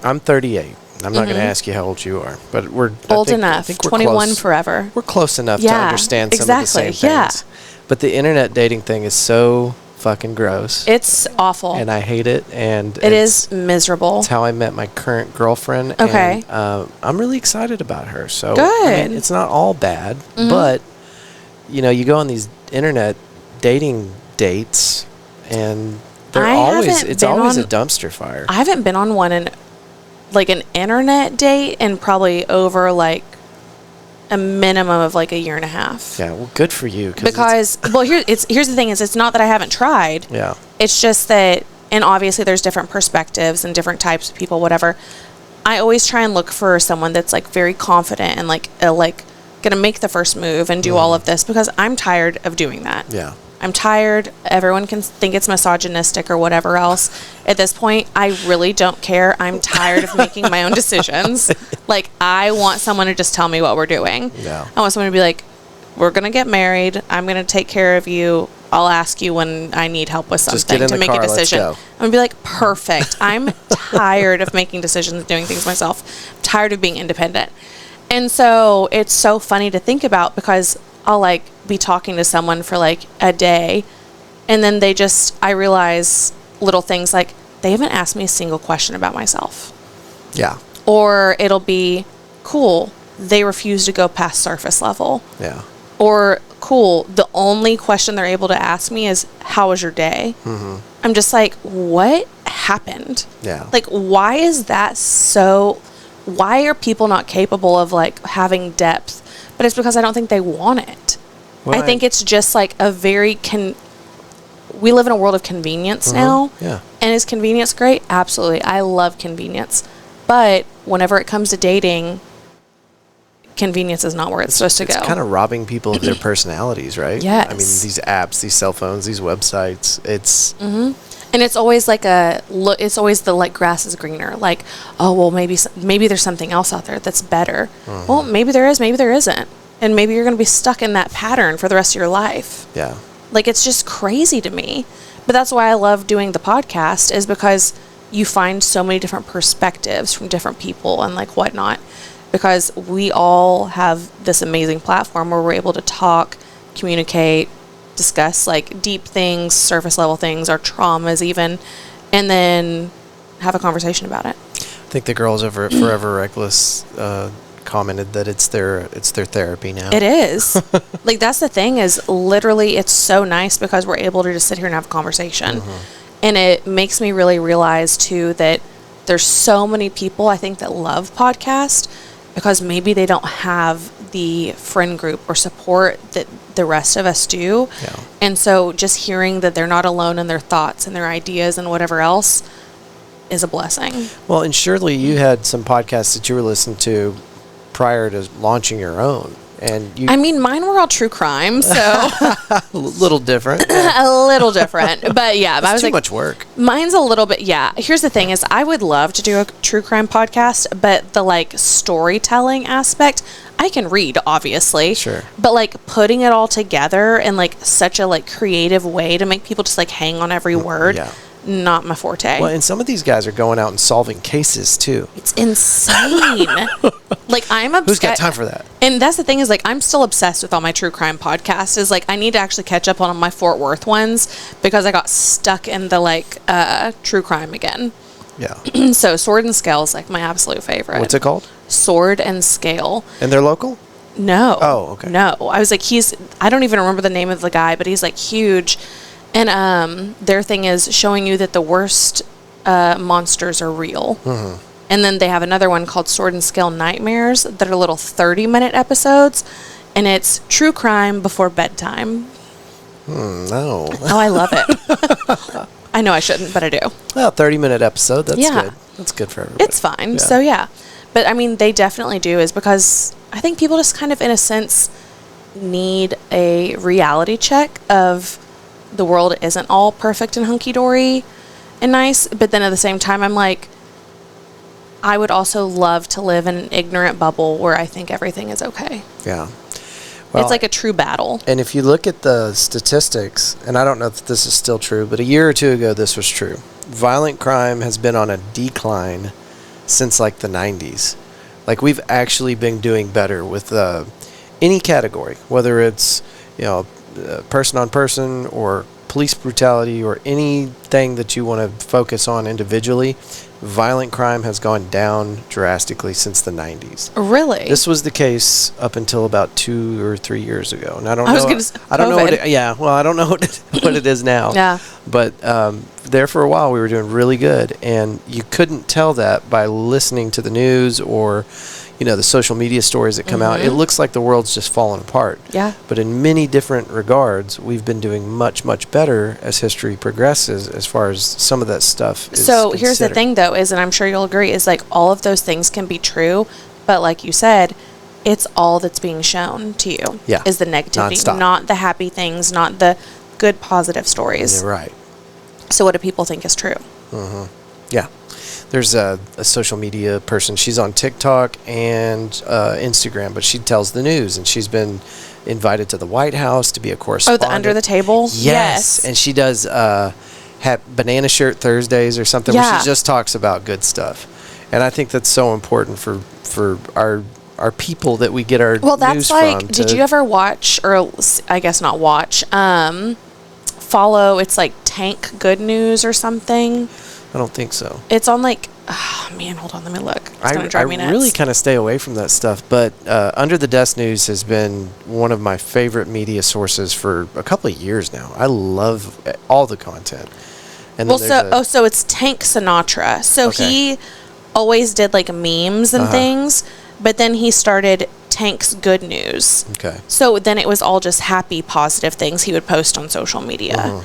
I'm 38. I'm not going to ask you how old you are, but we're old enough. 21 forever. We're close enough to understand some of the same things. Yeah. But the internet dating thing is so fucking gross. It's awful. And I hate it. And it is miserable. It's how I met my current girlfriend. Okay. And, I'm really excited about her. So good. I mean, it's not all bad, but you know, you go on these internet dating dates, and it's always a dumpster fire. I haven't been on one in like an internet date in probably over like a minimum of like a year and a half. Yeah, well, good for you. Because here's the thing is, it's not that I haven't tried. Yeah. It's just that, and obviously there's different perspectives and different types of people, whatever. I always try and look for someone that's like very confident and like gonna make the first move and do all of this, because I'm tired of doing that. Yeah. I'm tired. Everyone can think it's misogynistic or whatever else. At this point, I really don't care. I'm tired of making my own decisions. Like, I want someone to just tell me what we're doing. Yeah. I want someone to be like, we're going to get married. I'm going to take care of you. I'll ask you when I need help with something to make a decision. I'm going to be like, perfect. I'm tired of making decisions and doing things myself. I'm tired of being independent. And so it's so funny to think about, because I'll like be talking to someone for like a day, and then I realize little things like they haven't asked me a single question about myself. Yeah. Or it'll be, cool, they refuse to go past surface level. Yeah. Or, cool, the only question they're able to ask me is, how was your day? I'm just like, what happened? Yeah. Like, why is that so? Why are people not capable of like having depth? But it's because I don't think they want it. Well, I think it's just like a very we live in a world of convenience now. Yeah. And is convenience great? Absolutely. I love convenience. But whenever it comes to dating, convenience is not where it's supposed to go. It's kind of robbing people of their personalities, right? Yes. I mean, these apps, these cell phones, these websites, it's... And it's always like it's always the like grass is greener. Like, oh, well, maybe there's something else out there that's better. Well, maybe there is, maybe there isn't. And maybe you're going to be stuck in that pattern for the rest of your life. Yeah. Like, it's just crazy to me. But that's why I love doing the podcast, is because you find so many different perspectives from different people and like whatnot. Because we all have this amazing platform where we're able to talk, communicate, discuss like deep things, surface level things, our traumas even, and then have a conversation about it. I think the girls over at Forever Reckless commented that it's their therapy now. It is. Like, that's the thing, is literally it's so nice because we're able to just sit here and have a conversation. And it makes me really realize too that there's so many people I think that love podcasts because maybe they don't have the friend group or support that the rest of us do. Yeah. And so just hearing that they're not alone in their thoughts and their ideas and whatever else is a blessing. Well, and surely you had some podcasts that you were listening to prior to launching your own. And I mean, mine were all true crime, so a little different. A little different, but yeah, it's I was too like, much work. Mine's a little bit, yeah. Here's the thing: is I would love to do a true crime podcast, but the like storytelling aspect, I can read, obviously, sure, but like putting it all together in like such a like creative way to make people just like hang on every word. Yeah. Not my forte. Well, and some of these guys are going out and solving cases too. It's insane. Like, I'm obsessed. Who's got time for that? And that's the thing, is like I'm still obsessed with all my true crime podcasts. Is like I need to actually catch up on my Fort Worth ones because I got stuck in the like true crime again. Yeah. So Sword and Scale is like my absolute favorite. What's it called? Sword and Scale. And they're local? No. Oh, okay. No. I was like, I don't even remember the name of the guy, but he's like huge. And their thing is showing you that the worst monsters are real. Mm-hmm. And then they have another one called Sword and Scale Nightmares that are little 30-minute episodes. And it's true crime before bedtime. No. Oh, I love it. I know I shouldn't, but I do. Well, 30-minute episode. That's Yeah. good. That's good for everybody. It's fine. Yeah. So, yeah. But, I mean, they definitely do, is because I think people just kind of, in a sense, need a reality check of the world isn't all perfect and hunky-dory and nice. But then at the same time, I'm like, I would also love to live in an ignorant bubble where I think everything is okay. Yeah. Well, it's like a true battle. And if you look at the statistics, and I don't know if this is still true, but a year or two ago this was true. Violent crime has been on a decline since like the 90s. Like we've actually been doing better with any category, whether it's, person on person or police brutality or anything that you want to focus on individually. Violent crime has gone down drastically since the 90s. Really? This was the case up until about 2 or 3 years ago, and I don't know. I don't know. I don't know what it is now. Yeah. But there for a while, we were doing really good, and you couldn't tell that by listening to the news or, the social media stories that come out. It looks like the world's just falling apart. Yeah. But in many different regards, we've been doing much, much better as history progresses as far as some of that stuff is So here's the considered. thing, though, is, and I'm sure you'll agree, is like all of those things can be true, but like you said, it's all that's being shown to you. Yeah. Is the negativity, Nonstop. not the happy things, not the good positive stories. Yeah, right. So what do people think is true? Yeah. There's a social media person. She's on TikTok and Instagram, but she tells the news, and she's been invited to the White House to be a Oh, correspondent. the under the table? Yes. And she does Banana Shirt Thursdays or something where Yeah. she just talks about good stuff. And I think that's so important for our people that we get our Well, that's news like, from. did you ever watch, or I guess not watch, follow, it's like Tank Good News or something? I don't think so. It's on like, oh man, hold on, let me look. It's going to drive me nuts. I really kind of stay away from that stuff, but Under the Desk News has been one of my favorite media sources for a couple of years now. I love all the content. And Well, so it's Tank Sinatra. So Okay. he always did like memes and things, but then he started Tank's Good News. Okay. So then it was all just happy, positive things he would post on social media.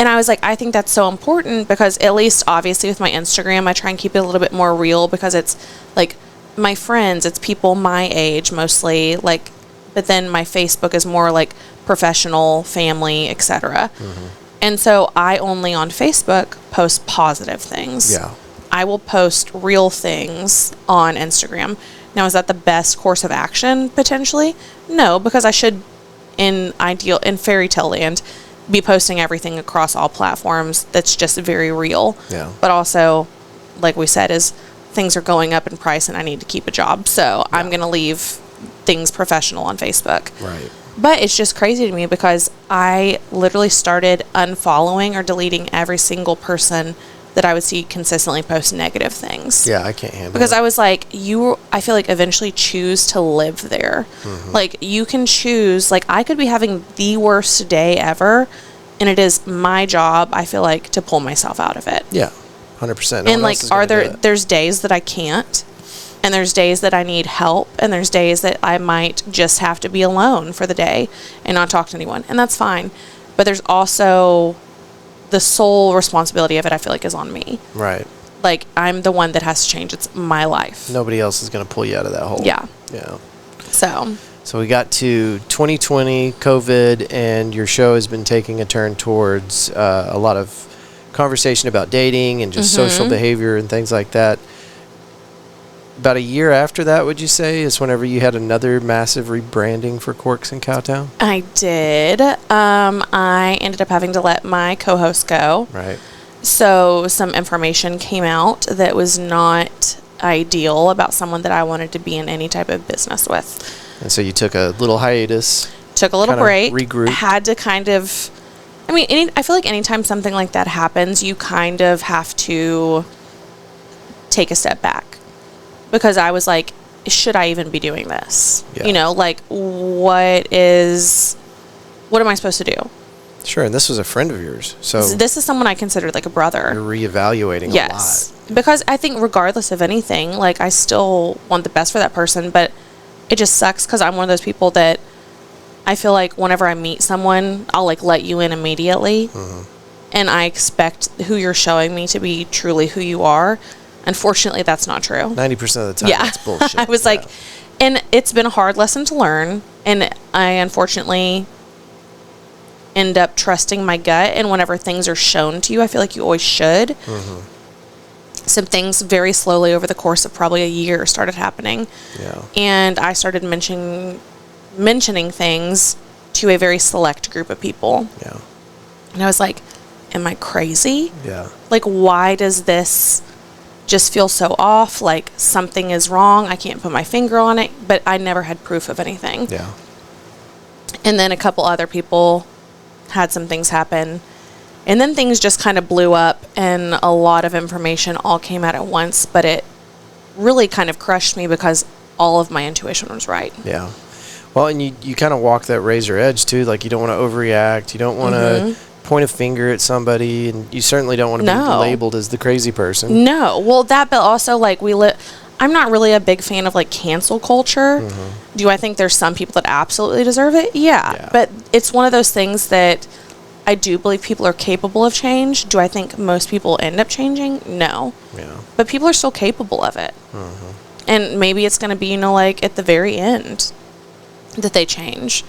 And I was like, I think that's so important because at least obviously with my Instagram, I try and keep it a little bit more real because it's like my friends, it's people my age mostly, like, but then my Facebook is more like professional, family, etc. And so I only on Facebook post positive things. Yeah. I will post real things on Instagram. Now, is that the best course of action potentially? No, because I should in fairy tale land be posting everything across all platforms that's just very real. Yeah. But also, like we said, is things are going up in price and I need to keep a job. So I'm going to leave things professional on Facebook. Right. But it's just crazy to me because I literally started unfollowing or deleting every single person that I would see consistently post negative things. Yeah, I can't handle Because it. I was like, I feel like eventually choose to live there. Like you can choose, like I could be having the worst day ever and it is my job, I feel like, to pull myself out of it. Yeah, 100%. And like, there's days that I can't, and there's days that I need help, and there's days that I might just have to be alone for the day and not talk to anyone, and that's fine. But there's also the sole responsibility of it, I feel like, is on me. Right. Like, I'm the one that has to change. It's my life. Nobody else is going to pull you out of that hole. Yeah. Yeah. So we got to 2020, COVID, and your show has been taking a turn towards a lot of conversation about dating and just social behavior and things like that. About a year after that, would you say, is whenever you had another massive rebranding for Corks and Cowtown? I did. I ended up having to let my co-host go. Right. So some information came out that was not ideal about someone that I wanted to be in any type of business with. And so you took a little hiatus. Took a little Kinda break. regrouped. Had to kind of, I feel like anytime something like that happens, you kind of have to take a step back. Because I was like, should I even be doing this? Yeah. You know, like, what am I supposed to do? Sure, and this was a friend of yours, so This is someone I considered like a brother. you're reevaluating a lot. Because I think regardless of anything, like, I still want the best for that person, but it just sucks because I'm one of those people that I feel like whenever I meet someone, I'll, like, let you in immediately, and I expect who you're showing me to be truly who you are. Unfortunately, that's not true. 90% of the time, Yeah. that's bullshit. I was like, and it's been a hard lesson to learn, and I unfortunately end up trusting my gut, and whenever things are shown to you, I feel like you always should. Some things very slowly over the course of probably a year started happening. Yeah. And I started mentioning things to a very select group of people. Yeah. And I was like, am I crazy? Yeah. Like, why does this just feel so off? Like, something is wrong. I can't put my finger on it, but I never had proof of anything. Yeah. And then a couple other people had some things happen. And then things just kind of blew up, and a lot of information all came out at once, but it really kind of crushed me because all of my intuition was right. Yeah. Well, and you kind of walk that razor edge too. Like, you don't want to overreact. You don't want to point a finger at somebody, and you certainly don't want to be labeled as the crazy person. No. Well, but also, like, I'm not really a big fan of, like, cancel culture. Do I think there's some people that absolutely deserve it? Yeah. But it's one of those things that I do believe people are capable of change. Do I think most people end up changing? No. Yeah. But people are still capable of it. And maybe it's going to be, you know, like, at the very end that they change.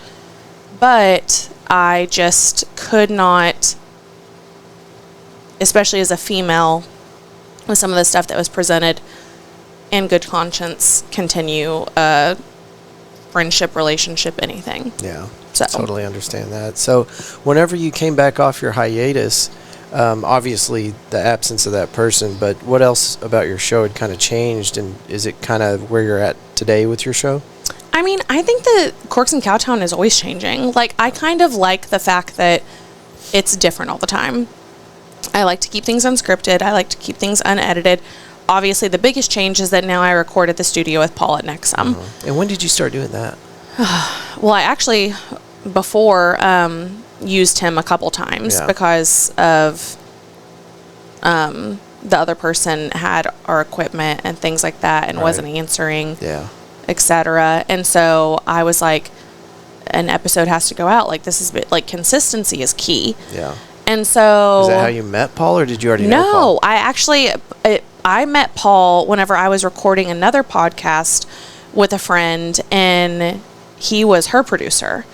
But I just could not, especially as a female, with some of the stuff that was presented, in good conscience, continue a friendship, relationship, anything. Yeah. So. Totally understand that. So whenever you came back off your hiatus, obviously the absence of that person, but what else about your show had kind of changed, and is it kind of where you're at today with your show? I mean, I think that Corks and Cowtown is always changing. Like, I kind of like the fact that it's different all the time. I like to keep things unscripted. I like to keep things unedited. Obviously, the biggest change is that now I record at the studio with Paul at Nexum. And when did you start doing that? Well, I actually, before, used him a couple times because of the other person had our equipment and things like that and wasn't answering, etc. And so I was like, an episode has to go out. Like, this is, like, consistency is key. Yeah. And so... Is that how you met Paul, or did you already know Paul? No, I actually... I met Paul whenever I was recording another podcast with a friend, and he was her producer.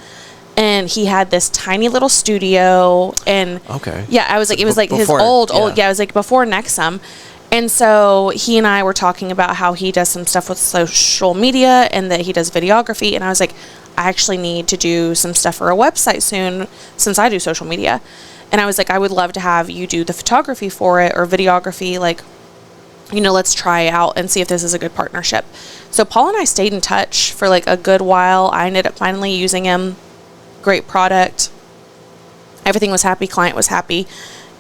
And he had this tiny little studio, and... Okay. Yeah, I was like... It was like his old... Yeah, it was like before Nexum. And so he and I were talking about how he does some stuff with social media and that he does videography. And I was like, I actually need to do some stuff for a website soon since I do social media. And I was like, I would love to have you do the photography for it or videography. Like, you know, let's try out and see if this is a good partnership. So Paul and I stayed in touch for like a good while. I ended up finally using him. Great product. Everything was happy. Client was happy.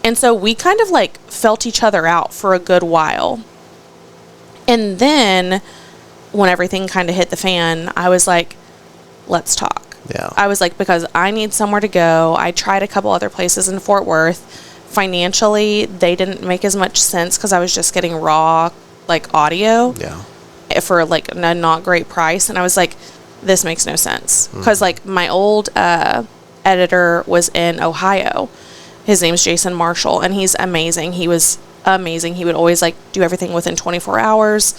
And so we kind of like felt each other out for a good while. And then when everything kind of hit the fan, I was like, let's talk. Yeah. I was like, because I need somewhere to go. I tried a couple other places in Fort Worth. Financially, they didn't make as much sense because I was just getting raw, like, audio for like a not great price. And I was like, this makes no sense. Because like my old editor was in Ohio. His name's Jason Marshall, and he's amazing. He was amazing. He would always like do everything within 24 hours.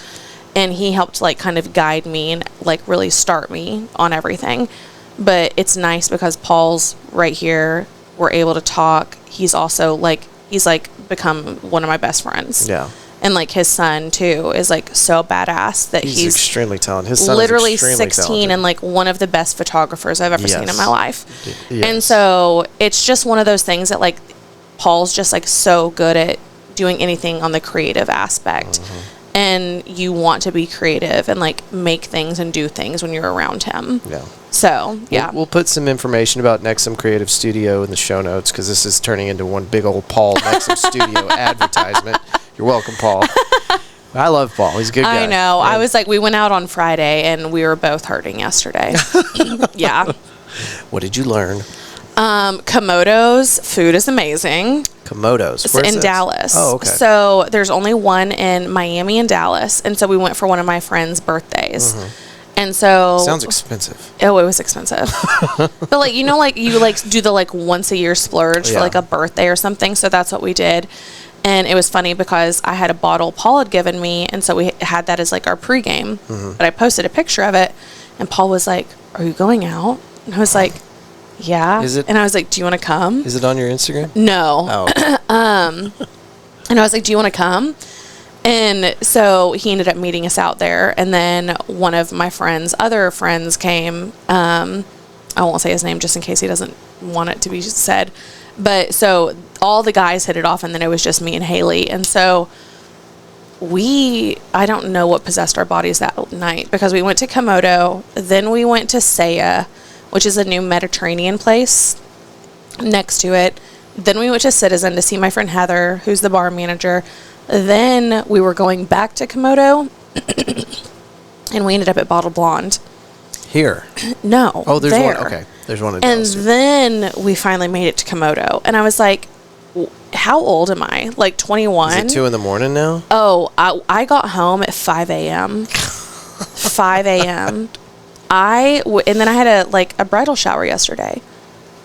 And he helped like kind of guide me and like really start me on everything. But it's nice because Paul's right here. We're able to talk. He's also like, he's like become one of my best friends. Yeah. And like his son too is like so badass that he's extremely talented. His son literally is extremely 16 talented. and like one of the best photographers I've ever seen in my life. Yes. And so it's just one of those things that like Paul's just like so good at doing anything on the creative aspect. And you want to be creative and like make things and do things when you're around him. Yeah. So, yeah. We'll put some information about Nexum Creative Studio in the show notes because this is turning into one big old Paul Nexum Studio advertisement. You're welcome, Paul. I love Paul. He's a good guy. I know. And I was like, we went out on Friday and we were both hurting yesterday. Yeah. what did you learn? Komodo's food is amazing. Komodo's. It's Where's in this? Dallas. Oh, okay. So there's only one in Miami and Dallas. And so we went for one of my friend's birthdays. And so Sounds expensive. Oh, it was expensive. But like, you know, like you like do the like once a year splurge for like a birthday or something. So that's what we did. And it was funny because I had a bottle Paul had given me. And so we had that as like our pregame. But I posted a picture of it. And Paul was like, are you going out? And I was like, yeah. Is it? And I was like, do you want to come? Is it on your Instagram? No. Oh. And I was like, do you want to come? And so he ended up meeting us out there. And then one of my other friends came. I won't say his name just in case he doesn't want it to be said. But so all the guys hit it off, and then it was just me and Haley. And so I don't know what possessed our bodies that night, because we went to Komodo, then we went to Saya, which is a new Mediterranean place next to it. Then we went to Citizen to see my friend Heather, who's the bar manager. Then we were going back to Komodo, and we ended up at Bottled Blonde. Here? No. Oh, there's there. one. Okay. There's one in And Dallas. then we finally made it to Komodo. And I was like, how old am I? Like 21? Is it 2 a.m. now? Oh, I got home at 5 a.m. 5 a.m. And then I had a bridal shower yesterday.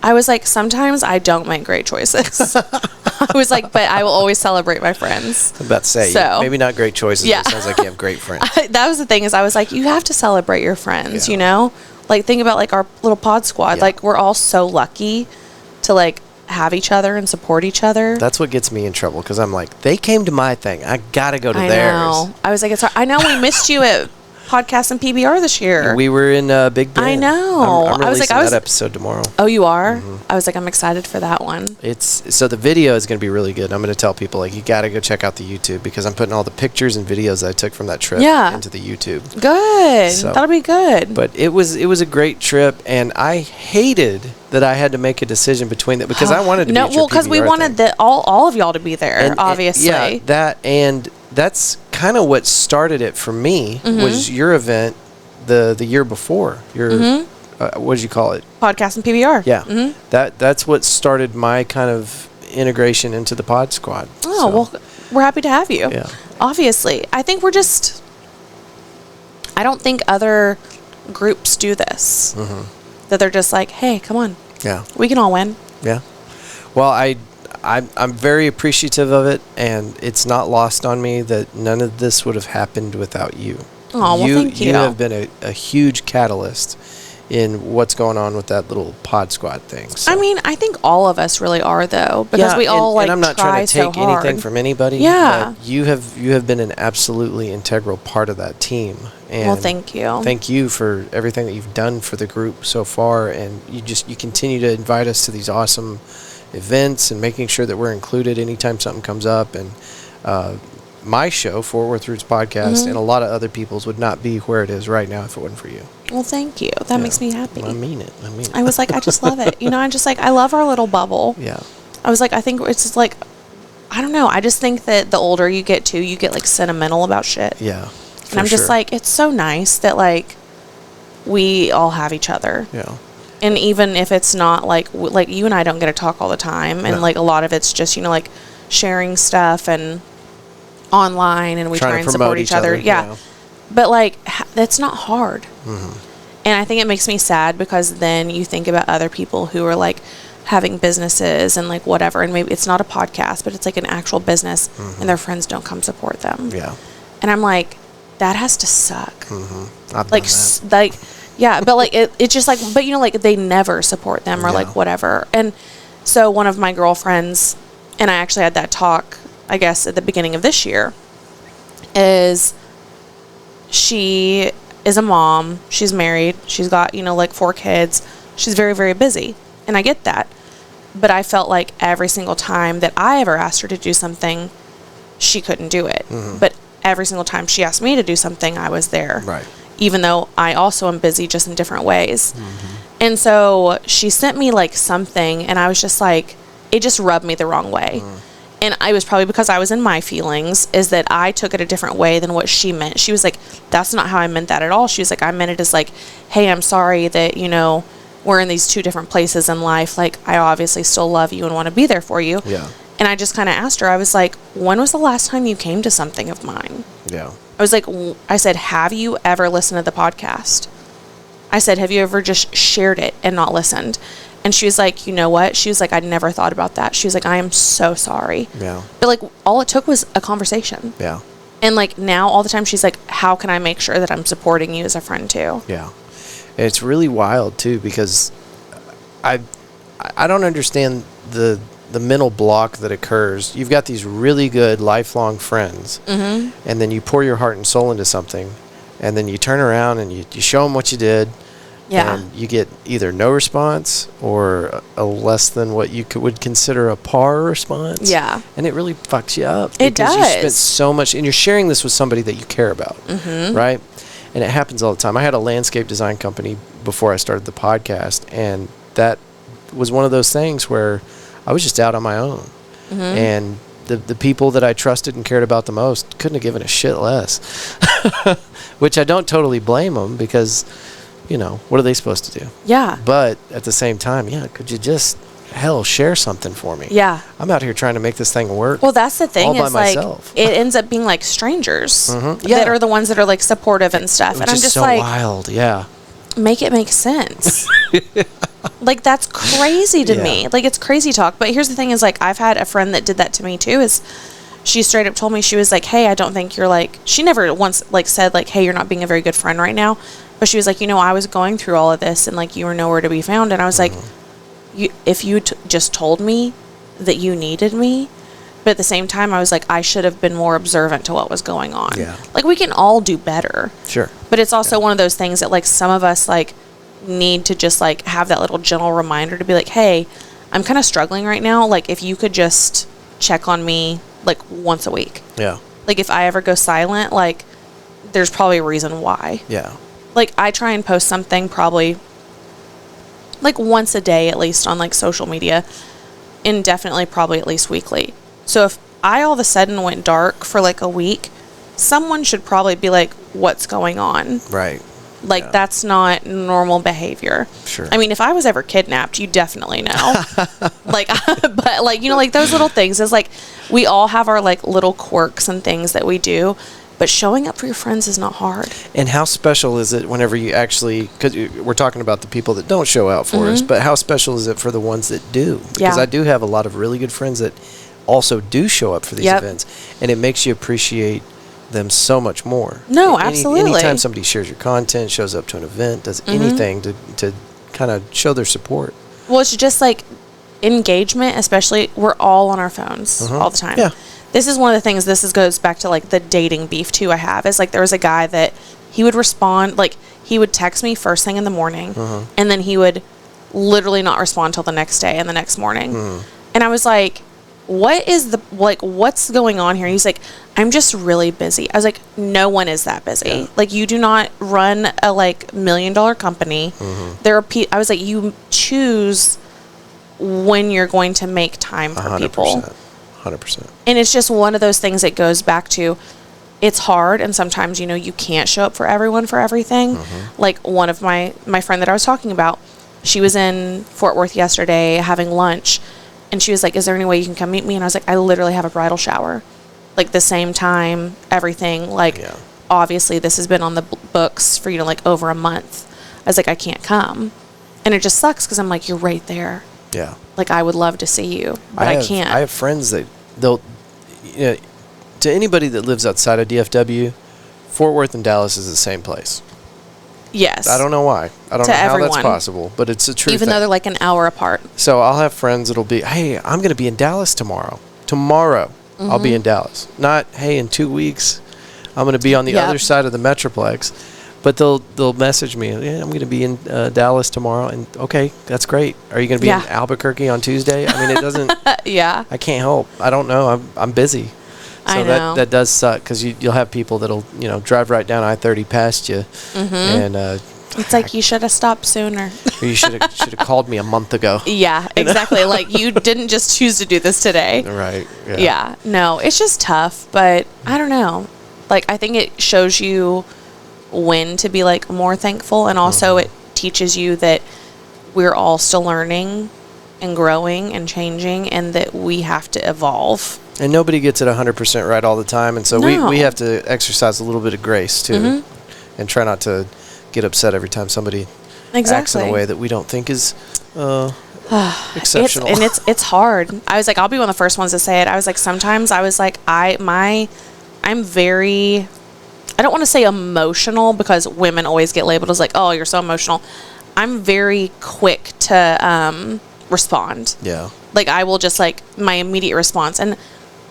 I was like, sometimes I don't make great choices. I was like, but I will always celebrate my friends. I'm about to say, maybe not great choices. Yeah. But it sounds like you have great friends. That was the thing, is I was like, you have to celebrate your friends, you know? Like, think about like our little pod squad. Yeah. Like, we're all so lucky to like have each other and support each other. That's what gets me in trouble, because I'm like, they came to my thing. I got to go to I theirs. know. I was like, it's hard. I know we missed you at Podcast and PBR this year. We were in Big Ben. I know. I'm I was releasing like, that episode tomorrow. Oh, you are? I was like, I'm excited for that one. So the video is going to be really good. I'm going to tell people, like, you got to go check out the YouTube, because I'm putting all the pictures and videos that I took from that trip into the YouTube. Good. So, that'll be good. But it was a great trip, and I hated that I had to make a decision between that, because I wanted to be at your because we PBR wanted thing. all of y'all to be there, And obviously. That's kind of what started it for me, was your event the year before. Your what did you call it? Podcast and PBR. Yeah. That's what started my kind of integration into the pod squad. Oh, well, we're happy to have you. Yeah. Obviously. I think I don't think other groups do this. That they're just like, hey, come on. Yeah. We can all win. Yeah. Well, I'm very appreciative of it, and it's not lost on me that none of this would have happened without you. Oh, well, thank you. You have been a huge catalyst in what's going on with that little pod squad thing. So. I mean, I think all of us really are, though, because we all and I'm not trying to take anything hard. from anybody. Yeah. But you have been an absolutely integral part of that team. And well, thank you. Thank you for everything that you've done for the group so far, and you continue to invite us to these awesome events and making sure that we're included anytime something comes up. And my show, Fort Worth Roots Podcast, and a lot of other people's would not be where it is right now if it wasn't for you. Well, thank you. That makes me happy. I mean it. I was like, I just love it. I'm just like, I love our little bubble. Yeah. I was like, I think it's just like, I don't know. I just think that the older you get you get like sentimental about shit. Yeah. And I'm just like, it's so nice that like we all have each other. Yeah. And even if it's not like you and I don't get to talk all the time, and like a lot of it's just like sharing stuff and online, and we try and support each other. Yeah. But like that's not hard. And I think it makes me sad, because then you think about other people who are like having businesses and like whatever, and maybe it's not a podcast, but it's like an actual business, and their friends don't come support them. Yeah. And I'm like, that has to suck. I've Like, done that. like, yeah, but like it's just like, but like they never support them or like whatever. And so one of my girlfriends, and I actually had that talk, I guess, at the beginning of this year, is she is a mom. She's married. She's got, like 4 kids. She's very, very busy. And I get that. But I felt like every single time that I ever asked her to do something, she couldn't do it. But every single time she asked me to do something, I was there. Right. Even though I also am busy, just in different ways. And so she sent me like something, and I was just like, it just rubbed me the wrong way. And it was probably because I was in my feelings, is that I took it a different way than what she meant. She was like, that's not how I meant that at all. She was like, I meant it as like, hey, I'm sorry that, we're in these two different places in life. Like, I obviously still love you and want to be there for you. Yeah. And I just kind of asked her, I was like, when was the last time you came to something of mine? Yeah. I was like, I said, have you ever listened to the podcast? I said, have you ever just shared it and not listened? And she was like, you know what? She was like, I never thought about that. She was like, I am so sorry. Yeah. But like, all it took was a conversation. Yeah. And like, now all the time she's like, how can I make sure that I'm supporting you as a friend too? Yeah. And it's really wild too, because I don't understand the mental block that occurs. You've got these really good lifelong friends, and then you pour your heart and soul into something, and then you turn around and you show them what you did. Yeah. And you get either no response or a less than what you would consider a par response. Yeah. And it really fucks you up. It because you spent does. so much, and you're sharing this with somebody that you care about, right? And it happens all the time. I had a landscape design company before I started the podcast, and that was one of those things where I was just out on my own. And the people that I trusted and cared about the most couldn't have given a shit less. Which I don't totally blame them, because what are they supposed to do? Yeah. But at the same time, could you just, share something for me? Yeah. I'm out here trying to make this thing work. Well, that's the thing, all by is like, myself. it ends up being like strangers Yeah. that are the ones that are like supportive and stuff. Which And I'm is just so like, wild. Yeah. make it make sense. Like, that's crazy to me. Like, it's crazy talk. But here's the thing is, like, I've had a friend that did that to me too, is she straight up told me, she was like, hey, I don't think you're like, she never once like said like, hey, you're not being a very good friend right now. But she was like, I was going through all of this and like, you were nowhere to be found. And I was like, if you just told me that you needed me, but at the same time, I was like, I should have been more observant to what was going on. Yeah. Like, we can all do better. Sure. But it's also one of those things that like some of us like need to just like have that little gentle reminder to be like, hey, I'm kind of struggling right now. Like, if you could just check on me like once a week. Yeah. Like, if I ever go silent, like, there's probably a reason why. Yeah. Like, I try and post something probably like once a day at least on like social media, and definitely probably at least weekly. So if I all of a sudden went dark for like a week, someone should probably be like, what's going on? Right. Like, that's not normal behavior. Sure. I mean, if I was ever kidnapped, you definitely know. Like, but like, like those little things is like, we all have our like little quirks and things that we do, but showing up for your friends is not hard. And how special is it whenever you actually, because we're talking about the people that don't show out for us, but how special is it for the ones that do? Because I do have a lot of really good friends that also do show up for these events, and it makes you appreciate them so much more. No, absolutely. Anytime somebody shares your content, shows up to an event, does anything to kind of show their support. Well, it's just like engagement, especially, we're all on our phones all the time. Yeah. This is one of the things, goes back to like the dating beef too I have, is like there was a guy that he would respond, like he would text me first thing in the morning, and then he would literally not respond till the next day and the next morning. And I was like, what is what's going on here? And he's like, I'm just really busy. I was like, no one is that busy. Yeah. Like, you do not run a like $1 million company. There are I was like, you choose when you're going to make time for 100%, people. 100%. And it's just one of those things that goes back to, it's hard, and sometimes you can't show up for everyone for everything. Like, one of my friend that I was talking about, she was in Fort Worth yesterday having lunch, and she was like, is there any way you can come meet me? And I was like, I literally have a bridal shower, like the same time, everything. Like, obviously this has been on the books for like over a month. I was like, I can't come. And it just sucks because I'm like, you're right there. Yeah. Like, I would love to see you, but I can't. I have friends that they'll, to anybody that lives outside of DFW, Fort Worth and Dallas is the same place. Yes. I don't know why. I don't know how that's possible, but it's a true Even though they're like an hour apart. So I'll have friends that'll be, hey, I'm going to be in Dallas tomorrow. I'll be in Dallas. Not, hey, in 2 weeks, I'm going to be on the other side of the Metroplex. But they'll message me, I'm going to be in Dallas tomorrow. And okay, that's great. Are you going to be in Albuquerque on Tuesday? I mean, it doesn't. I can't help. I don't know. I'm busy. So I know. that does suck, because you'll have people that'll drive right down I-30 past you, and It's like, you should have stopped sooner. Or you should have called me a month ago. Yeah, exactly. Like, you didn't just choose to do this today. Right. Yeah. No, it's just tough, but I don't know. Like, I think it shows you when to be, like, more thankful, and also it teaches you that we're all still learning and growing and changing, and that we have to evolve. And nobody gets it 100% right all the time, and so we have to exercise a little bit of grace, too, and try not to get upset every time somebody acts in a way that we don't think is exceptional. It's hard. I was like, I'll be one of the first ones to say it. I was like, sometimes I was like, I'm very, I don't want to say emotional, because women always get labeled as like, oh, you're so emotional. I'm very quick to respond. Yeah. Like, I will just, like, my immediate response. And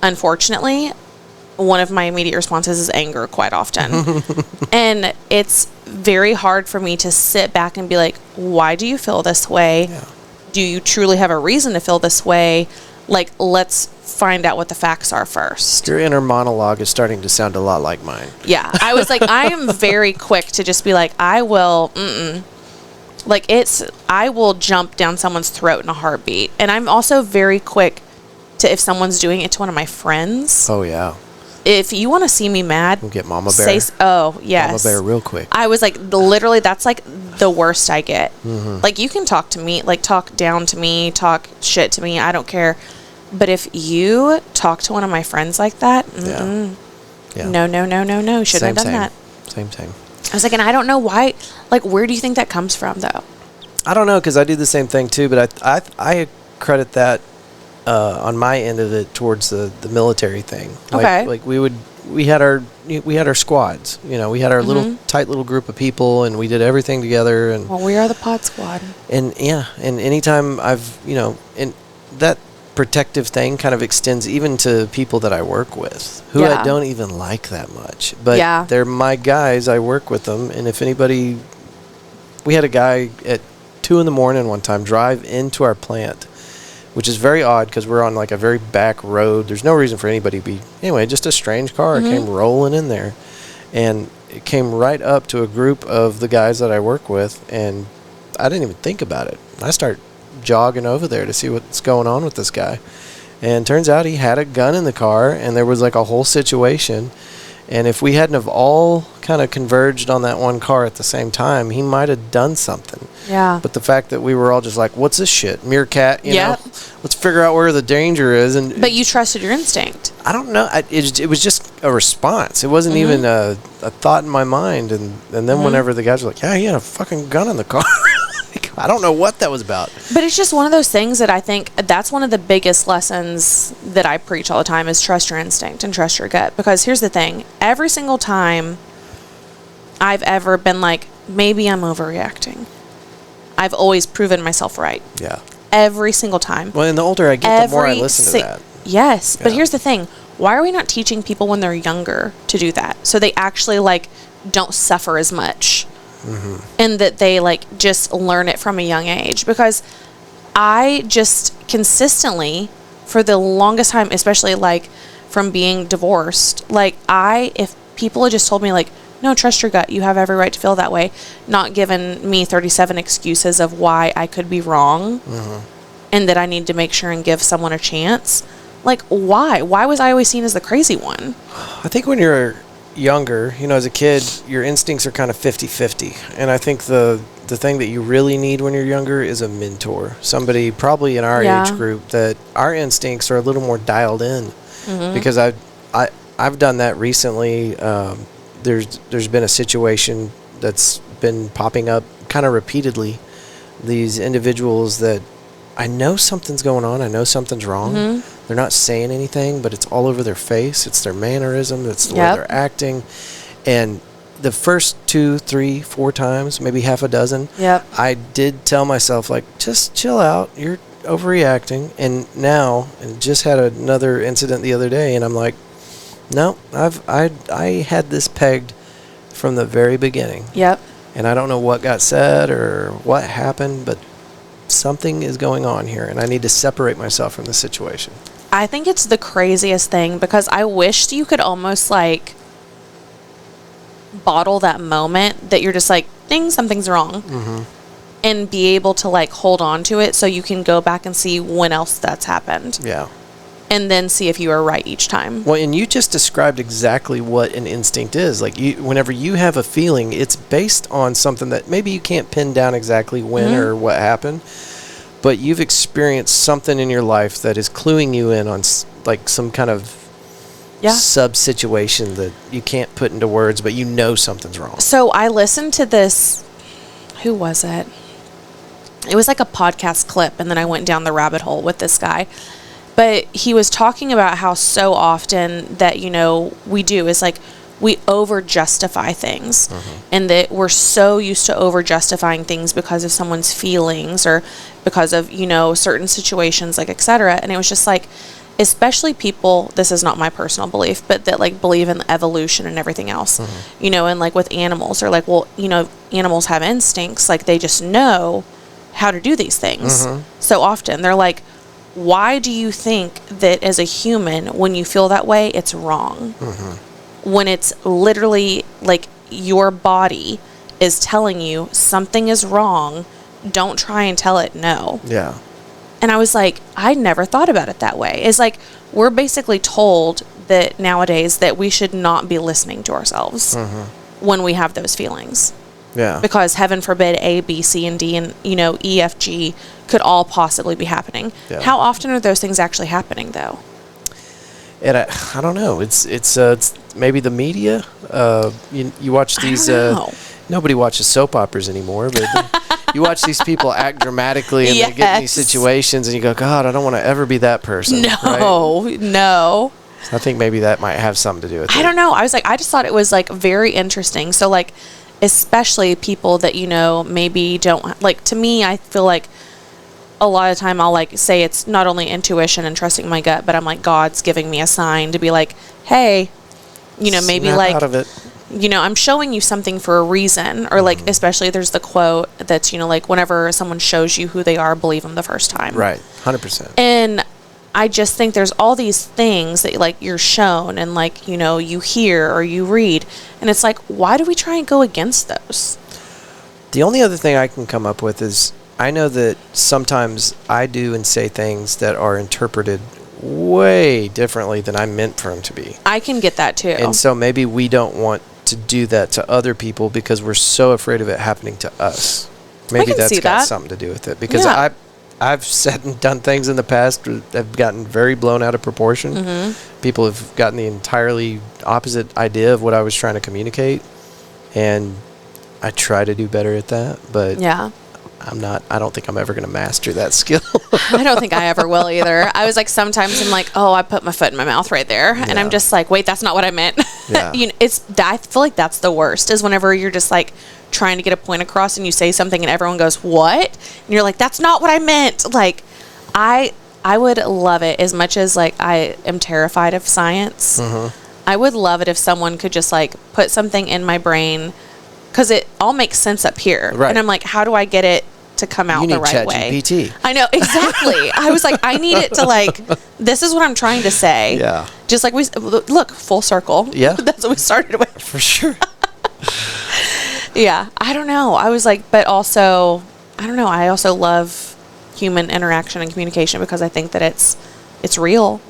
unfortunately, one of my immediate responses is anger quite often. And it's very hard for me to sit back and be like, why do you feel this way? Yeah. Do you truly have a reason to feel this way? Like, let's find out what the facts are first. Your inner monologue is starting to sound a lot like mine. Yeah. I was like, I am very quick to just be like, I will, like, I will jump down someone's throat in a heartbeat. And I'm also very quick to, if someone's doing it to one of my friends. Oh, yeah. If you want to see me mad, we'll get Mama Bear. Oh, yes. Mama Bear real quick. I was like, literally, that's like the worst I get. Like, you can talk to me, like, talk down to me, talk shit to me. I don't care. But if you talk to one of my friends like that, no. Shouldn't have done that. Same. I was like, and I don't know why. Like, where do you think that comes from, though? I don't know, because I do the same thing too. But I credit that on my end of it towards the military thing. Okay. Like we had our squads. You know, we had our little tight little group of people, and we did everything together. And well, we are the pod squad. And anytime and that protective thing kind of extends even to people that I work with who I don't even like that much, but they're my guys. I work with them, and if anybody, we had a guy at 2 a.m. one time drive into our plant, which is very odd because we're on like a very back road. There's no reason for anybody to be, anyway, just a strange car came rolling in there, and it came right up to a group of the guys that I work with, and I didn't even think about it. I start jogging over there to see what's going on with this guy, and turns out he had a gun in the car, and there was like a whole situation, and if we hadn't have all kind of converged on that one car at the same time, he might have done something. But the fact that we were all just like, what's this shit, meerkat, you know, let's figure out where the danger is. But you trusted your instinct. I don't know, it was just a response. It wasn't even a thought in my mind, and then whenever the guys were like, yeah, he had a fucking gun in the car. I don't know what that was about. But it's just one of those things that I think that's one of the biggest lessons that I preach all the time is trust your instinct and trust your gut. Because here's the thing. Every single time I've ever been like, maybe I'm overreacting, I've always proven myself right. Yeah. Every single time. Well, and the older I get, the more I listen to that. Yes. Yeah. But here's the thing. Why are we not teaching people when they're younger to do that? So they actually like don't suffer as much. And that they like just learn it from a young age, because I just consistently for the longest time, especially like from being divorced, like if people had just told me like, no, trust your gut, you have every right to feel that way, not given me 37 excuses of why I could be wrong and that I need to make sure and give someone a chance, like why was I always seen as the crazy one? I think when you're younger, you know, as a kid, your instincts are kind of 50-50, and I think the thing that you really need when you're younger is a mentor, somebody probably in our age group that our instincts are a little more dialed in, because I've done that recently. There's been a situation that's been popping up kind of repeatedly, these individuals that I know something's going on, I know something's wrong. They're not saying anything, but it's all over their face. It's their mannerism. It's the way they're acting. And the first 2, 3, 4 times, maybe half a dozen, I did tell myself, like, just chill out. You're overreacting. And now, and just had another incident the other day, and I'm like, no, I had this pegged from the very beginning. And I don't know what got said or what happened, but something is going on here, and I need to separate myself from the situation. I think it's the craziest thing, because I wished you could almost like bottle that moment that you're just like, happening, something's wrong. And be able to like hold on to it so you can go back and see when else that's happened. Yeah. And then see if you are right each time. Well, and you just described exactly what an instinct is. Like, whenever you have a feeling, it's based on something that maybe you can't pin down exactly when or what happened, but you've experienced something in your life that is cluing you in on like some kind of sub situation that you can't put into words, but you know something's wrong. So I listened to this. Who was it? It was like a podcast clip, and then I went down the rabbit hole with this guy. But he was talking about how so often that, you know, we do is like we over justify things, and that we're so used to over justifying things because of someone's feelings or because of, you know, certain situations, like, etc. And it was just like, especially people, this is not my personal belief, but that like believe in evolution and everything else, you know, and like with animals, or like, well, you know, animals have instincts, like they just know how to do these things. So often they're like, why do you think that as a human, when you feel that way, it's wrong? When it's literally like your body is telling you something is wrong, don't try and tell it no. Yeah. And I was like, I never thought about it that way. It's like we're basically told that nowadays that we should not be listening to ourselves when we have those feelings. Yeah. Because heaven forbid A, B, C, and D, and, you know, E, F, G could all possibly be happening. Yeah. How often are those things actually happening, though? And I don't know. It's maybe the media. You watch these. Nobody watches soap operas anymore, but you watch these people act dramatically, and they get in these situations, and you go, God, I don't want to ever be that person. No. I think maybe that might have something to do with it. I don't know. I was like, I just thought it was like very interesting. So like, especially people that, you know, maybe don't like, to me, I feel like a lot of time I'll like say it's not only intuition and trusting my gut, but I'm like, God's giving me a sign to be like, hey, you know, maybe Snap like, out of it. you know, I'm showing you something for a reason. Or like, especially there's the quote that's, you know, like whenever someone shows you who they are, believe them the first time. Right. 100%. And I just think there's all these things that like you're shown and like, you know, you hear or you read, and it's like, why do we try and go against those? The only other thing I can come up with is I know that sometimes I do and say things that are interpreted way differently than I meant for them to be. I can get that too. And so maybe we don't want to do that to other people because we're so afraid of it happening to us. Maybe that's got something to do with it. Because I've said and done things in the past that have gotten very blown out of proportion. People have gotten the entirely opposite idea of what I was trying to communicate. And I try to do better at that. But I don't think I'm ever going to master that skill. I don't think I ever will either. I was like, sometimes I'm like, oh, I put my foot in my mouth right there. And I'm just like, wait, that's not what I meant. You know, I feel like that's the worst, is whenever you're just like trying to get a point across and you say something and everyone goes, what? And you're like, that's not what I meant. Like, I would love it as much as like I am terrified of science. I would love it if someone could just like put something in my brain, because it all makes sense up here. And I'm like, how do I get it to come out the right way? GPT. I know, exactly. I was like, I need it to like, this is what I'm trying to say. Just like we look, full circle. That's what we started with. For sure. I don't know. I was like, but also, I don't know. I also love human interaction and communication because I think that it's real.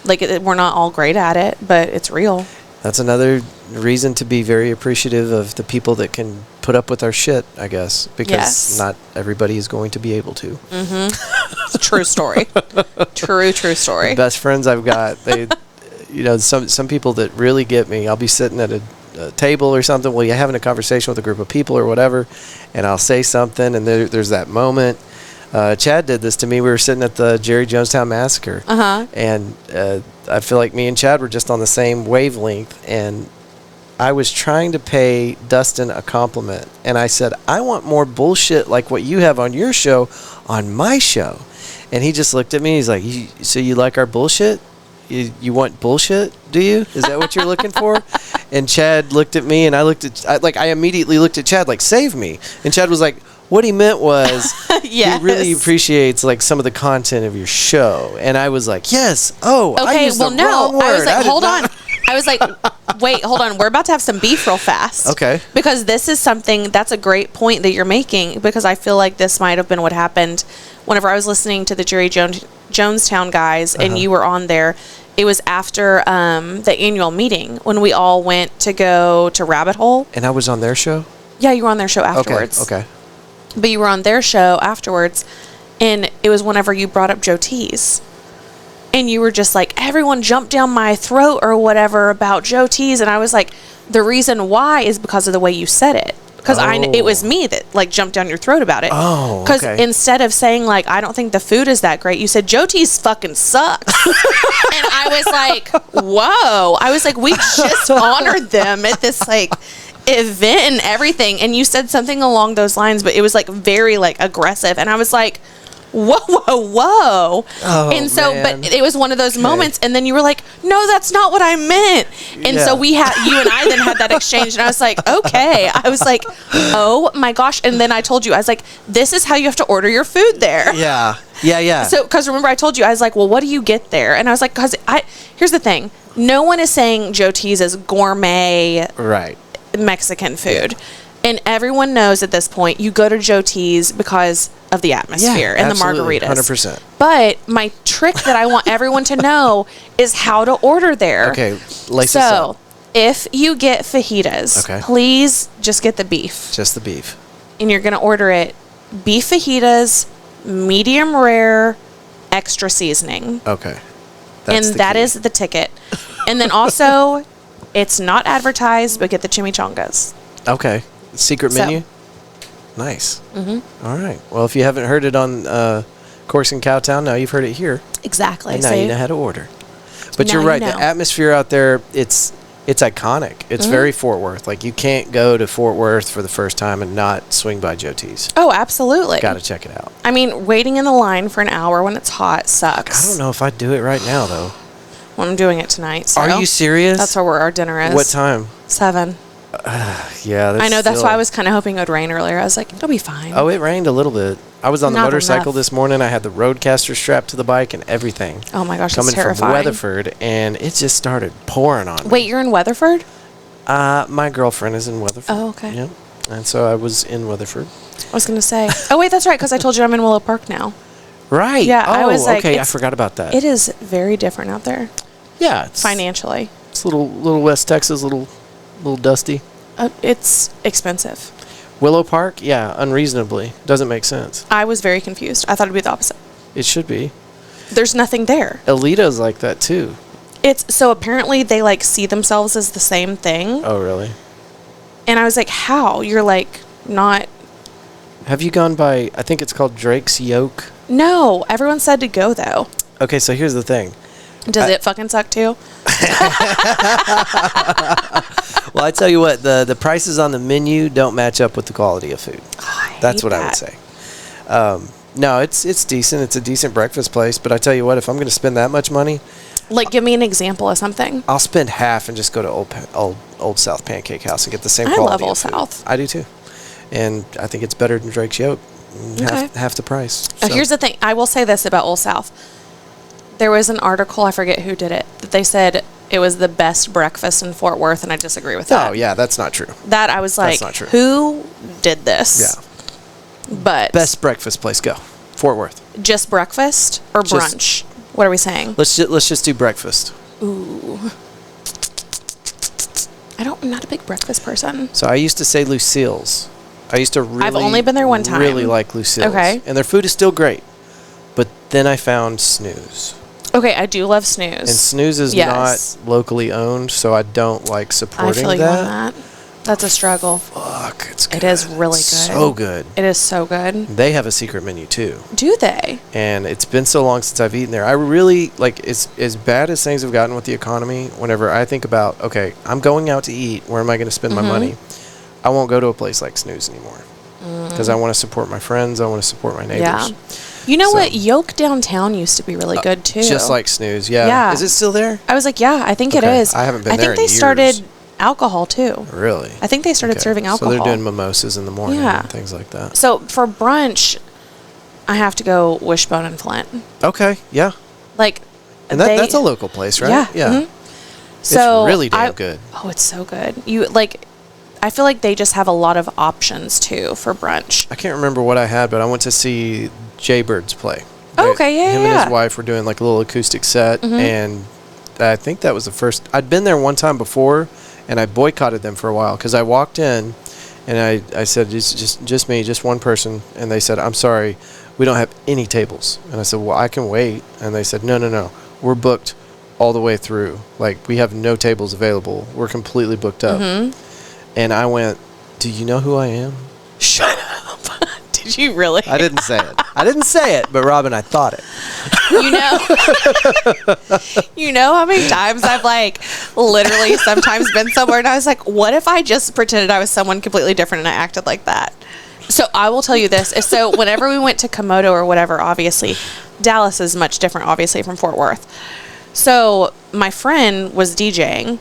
Like we're not all great at it, but it's real. That's another reason to be very appreciative of the people that can put up with our shit, I guess, because not everybody is going to be able to. It's a true story. True story. The best friends I've got, they, you know, some people that really get me, I'll be sitting at a table or something, you're having a conversation with a group of people or whatever, and I'll say something, and there's that moment. Chad did this to me. We were sitting at the Jerry Jonestown Massacre, and I feel like me and Chad were just on the same wavelength, and I was trying to pay Dustin a compliment, and I said, I want more bullshit like what you have on your show on my show. And he just looked at me, he's like, so you like our bullshit? You want bullshit, do you? Is that what you're looking for? And Chad looked at me, and I immediately looked at Chad like, save me. And Chad was like, what he meant was he really appreciates like some of the content of your show. And I was like, yes. Oh, okay, I used the wrong word. I was like, hold on. I was like, wait, hold on. We're about to have some beef real fast. Okay. Because this is something, that's a great point that you're making, because I feel like this might have been what happened whenever I was listening to the Jerry Jonestown guys and you were on there. It was after the annual meeting when we all went to go to Rabbit Hole. And I was on their show? Yeah, you were on their show afterwards. Okay. But you were on their show afterwards, and it was whenever you brought up Joe Tease. And you were just like, everyone jumped down my throat or whatever about Joe Tease. And I was like, the reason why is because of the way you said it. Because it was me that like jumped down your throat about it. Oh, because instead of saying like, I don't think the food is that great, you said Joe Tease fucking sucks. And I was like, whoa. I was like, we just honored them at this like event and everything. And you said something along those lines, but it was like very like aggressive. And I was like, whoa. And so, man. but it was one of those moments. And then you were like, no, that's not what I meant. And so you and I then had that exchange. And I was like, okay. I was like, oh my gosh. And then I told you, I was like, this is how you have to order your food there. Yeah. So, because remember I told you, I was like, well, what do you get there? And I was like, here's the thing. No one is saying Joe Tease is gourmet Mexican food. And everyone knows at this point, you go to Joe Tease because of the atmosphere and the margaritas. 100%. But my trick that I want everyone to know is how to order there. Okay, lace this up. So, if you get fajitas, please just get the beef. Just the beef. And you're going to order it beef fajitas, medium rare, extra seasoning. Okay. That is the ticket. And then also, it's not advertised, but get the chimichangas. Okay. Secret menu? Nice. Mm-hmm. All right. Well, if you haven't heard it on Corks and Cowtown, now you've heard it here. Exactly. And now you know how to order. But you're right. The atmosphere out there, it's iconic. It's very Fort Worth. Like, you can't go to Fort Worth for the first time and not swing by Joe Tease. Oh, absolutely. Got to check it out. I mean, waiting in the line for an hour when it's hot sucks. I don't know if I'd do it right now, though. Well, I'm doing it tonight. So are you serious? That's where our dinner is. What time? 7. Yeah, I know. That's why I was kind of hoping it would rain earlier. I was like, it'll be fine. Oh, it rained a little bit. I was on the motorcycle this morning. I had the Roadcaster strapped to the bike and everything. Oh my gosh, coming that's terrifying. From Weatherford, and it just started pouring on me. Wait, you're in Weatherford? My girlfriend is in Weatherford. Oh, okay. Yeah, and so I was in Weatherford. I was gonna say. Oh wait, that's right, because I told you I'm in Willow Park now. Right. Yeah. Oh, I was like, okay. I forgot about that. It is very different out there. Yeah. It's financially. It's little West Texas, little dusty. It's expensive. Willow Park, yeah, unreasonably. Doesn't make sense. I was very confused. I thought it'd be the opposite. It should be. There's nothing there. Alita's like that too. It's so apparently they like see themselves as the same thing. Oh, really? And I was like, how? You're like not. Have you gone by, I think it's called Drake's Yoke? No, everyone said to go though. Okay, so here's the thing. Does it fucking suck too? Well, I tell you what, the prices on the menu don't match up with the quality of food. That's what I would say. No, it's decent. It's a decent breakfast place. But I tell you what, if I'm going to spend that much money, like, give me an example of something. I'll spend half and just go to Old South Pancake House and get the same quality. I love Old South. I do too, and I think it's better than Drake's Yoke. Half the price. So. Here's the thing. I will say this about Old South. There was an article, I forget who did it, that they said it was the best breakfast in Fort Worth, and I disagree with that. Oh, yeah, that's not true. That I was like, that's not true. Who did this? Yeah. But best breakfast place, go. Fort Worth. Just breakfast or brunch? What are we saying? Let's just do breakfast. Ooh. I'm not a big breakfast person. So I used to say Lucille's. I used to really... I've only been there one time. Really like Lucille's. Okay. And their food is still great. But then I found Snooze. Okay, I do love Snooze. And Snooze is not locally owned, so I don't like supporting that. I feel you on that. That's a struggle. Fuck, it's good. It is really good. So good. It is so good. They have a secret menu, too. Do they? And it's been so long since I've eaten there. I really, like, as bad as things have gotten with the economy, whenever I think about, okay, I'm going out to eat, where am I going to spend my money? I won't go to a place like Snooze anymore. Because I want to support my friends. I want to support my neighbors. Yeah. You know what? Yoke downtown used to be really good, too. Just like Snooze, yeah. Is it still there? I was like, yeah, I think it is. I haven't been there in I think they started alcohol, too. Really? I think they started serving alcohol. So they're doing mimosas in the morning and things like that. So for brunch, I have to go Wishbone and Flint. Okay, yeah. Like, and that's a local place, right? Yeah. Yeah. So it's really damn good. Oh, it's so good. I feel like they just have a lot of options too for brunch. I can't remember what I had, but I went to see Jaybirds play. Oh, okay, yeah, Him yeah. and his wife were doing like a little acoustic set, and I think that was the first. I'd been there one time before, and I boycotted them for a while because I walked in, and I said, it's just me, just one person, and they said, I'm sorry, we don't have any tables. And I said, well, I can wait. And they said, no, we're booked all the way through. Like, we have no tables available. We're completely booked up. And I went, do you know who I am? Shut up. Did you really? I didn't say it. But Robyn, I thought it. You know how many times I've like literally sometimes been somewhere and I was like, what if I just pretended I was someone completely different and I acted like that? So I will tell you this. So whenever we went to Komodo or whatever, obviously, Dallas is much different, obviously, from Fort Worth. So my friend was DJing.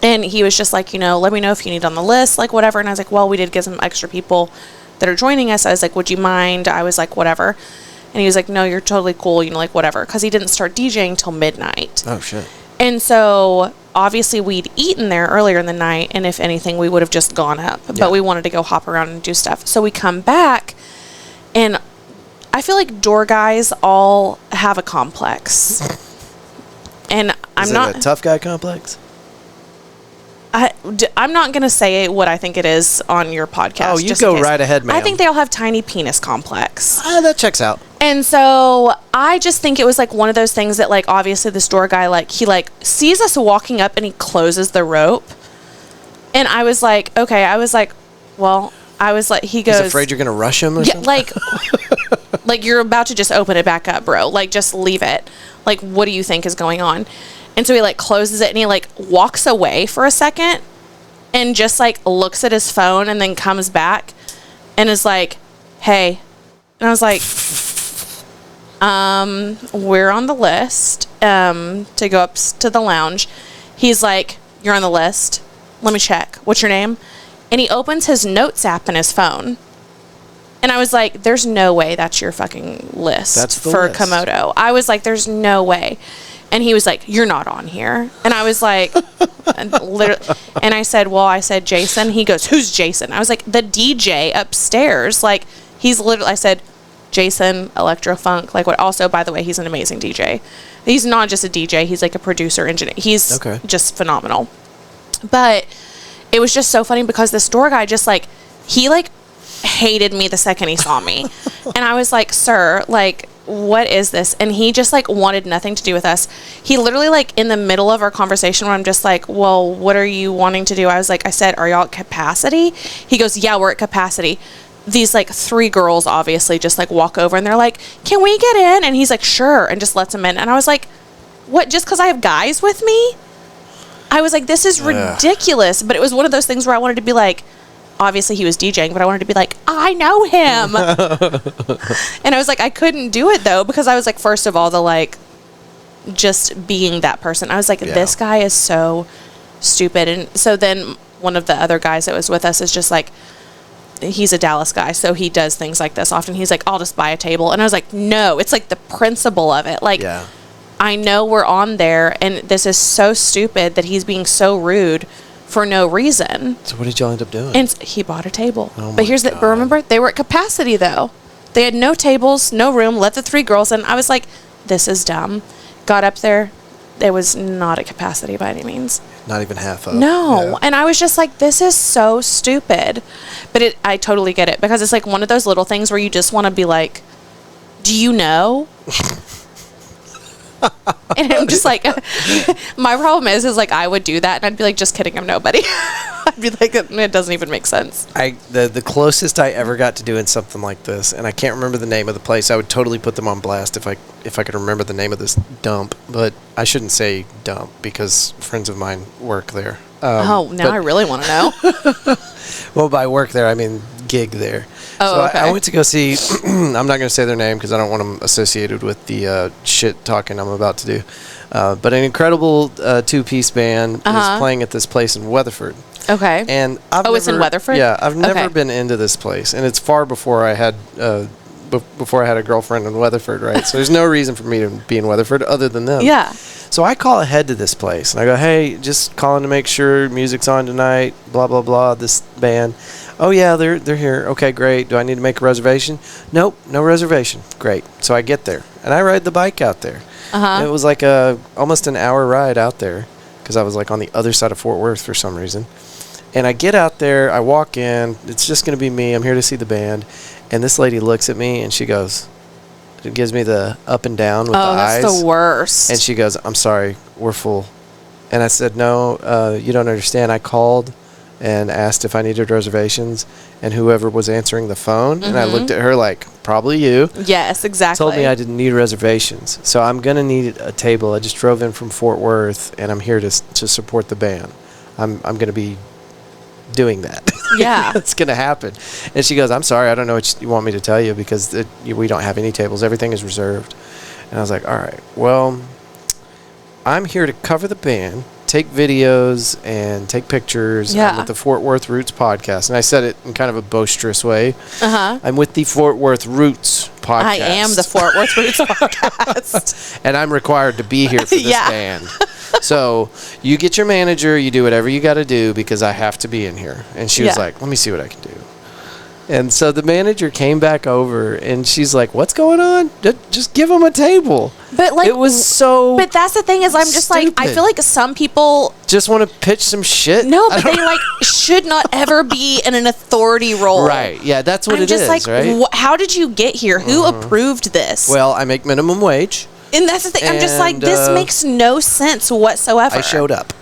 And he was just like, let me know if you need on the list, like whatever. And I was like, well, we did get some extra people that are joining us. I was like, would you mind? I was like, whatever. And he was like, no, you're totally cool, like whatever. Because he didn't start DJing till midnight. Oh, shit. And so obviously we'd eaten there earlier in the night. And if anything, we would have just gone up. Yeah. But we wanted to go hop around and do stuff. So we come back and I feel like door guys all have a complex. And Is it a tough guy complex? I'm not going to say what I think it is on your podcast. Oh, you go right ahead, ma'am. I think they all have tiny penis complex. That checks out. And so I just think it was like one of those things that like obviously the store guy he sees us walking up and he closes the rope. And I was like, okay. I was like, he goes. He's afraid you're going to rush him or something? like you're about to just open it back up, bro. Like just leave it. Like what do you think is going on? And so he closes it and he walks away for a second and just looks at his phone and then comes back and is like, hey. And I was like, we're on the list to go up to the lounge. He's like, you're on the list. Let me check. What's your name? And he opens his notes app in his phone. And I was like, there's no way that's your fucking list for list. Komodo. I was like, there's no way. And he was like, you're not on here. And I was like, and I said, Jason. He goes, who's Jason? I was like, the DJ upstairs. He's literally, I said, Jason, Electrofunk. What, also, by the way, he's an amazing DJ. He's not just a DJ. He's a producer, engineer. He's just phenomenal. But it was just so funny because the store guy just he hated me the second he saw me. And I was like, sir, what is this? And he just wanted nothing to do with us. He literally in the middle of our conversation when I'm just like, well, what are you wanting to do? I was like, I said, are y'all at capacity? He goes, yeah, we're at capacity. These 3 girls obviously just walk over and they're like, can we get in? And he's like, sure. And just lets them in. And I was like, what? Just because I have guys with me? I was like, this is ridiculous. But it was one of those things where I wanted to be like, obviously he was DJing, but I wanted to be like, I know him. And I was like, I couldn't do it though, because I was like, first of all, just being that person. I was like, this guy is so stupid. And so then one of the other guys that was with us is just like, he's a Dallas guy, so he does things like this often. He's like, I'll just buy a table. And I was like, no, it's the principle of it. I know we're on there, and this is so stupid that he's being so rude for no reason. So what did y'all end up doing? And he bought a table. Oh my but here's God. But remember, they were at capacity though. They had no tables, no room, let the 3 girls in. I was like, this is dumb. Got up there. It was not at capacity by any means. Not even half of. No. Yeah. And I was just like, this is so stupid. But I totally get it, because it's one of those little things where you just want to be like, do you know? And I'm just like, my problem is I would do that and I'd be like, just kidding, I'm nobody. I'd be like, it doesn't even make sense. The closest I ever got to doing something like this, and I can't remember the name of the place. I would totally put them on blast if I could remember the name of this dump, but I shouldn't say dump because friends of mine work there. I really want to know. Well, by work there, I mean gig there. Oh, so okay. I went to go see, I'm not going to say their name because I don't want them associated with the shit talking I'm about to do. But an incredible 2-piece band is playing at this place in Weatherford. Okay. And it's in Weatherford? Yeah, I've never Okay. been into this place, and it's far before I had before I had a girlfriend in Weatherford, right? So there's no reason for me to be in Weatherford other than them. Yeah. So I call ahead to this place, and I go, hey, just calling to make sure music's on tonight, blah, blah, blah, this band. Oh, yeah, they're here. Okay, great. Do I need to make a reservation? Nope, no reservation. Great. So I get there, and I ride the bike out there. And it was like almost an hour ride out there because I was like on the other side of Fort Worth for some reason. And I get out there, I walk in, it's just going to be me. I'm here to see the band. And this lady looks at me, and she goes, it gives me the up and down with the eyes. Oh, that's the worst. And she goes, I'm sorry, we're full. And I said, no, you don't understand. I called and asked if I needed reservations, and whoever was answering the phone, and I looked at her like, probably you. Yes, exactly. Told me I didn't need reservations. So I'm going to need a table. I just drove in from Fort Worth, and I'm here to support the band. I'm going to be doing that. Yeah. It's going to happen. And she goes, I'm sorry, I don't know what you want me to tell you because we don't have any tables. Everything is reserved. And I was like, all right, well, I'm here to cover the band, take videos and take pictures. I'm with the Fort Worth Roots podcast. And I said it in kind of a boisterous way. I'm with the Fort Worth Roots podcast. I am the Fort Worth Roots podcast. And I'm required to be here for this band. So you get your manager, you do whatever you got to do because I have to be in here. And she was like, let me see what I can do. And so the manager came back over, and she's like, what's going on? Just give them a table. But like, it was so But that's the thing is, I'm just like, I feel like some people just want to pitch some shit. No, but they like should not ever be in an authority role. Right. Yeah, that's what I'm it just is, like, right? How did you get here? Who approved this? Well, I make minimum wage. And that's the thing. I'm just like, this makes no sense whatsoever. I showed up.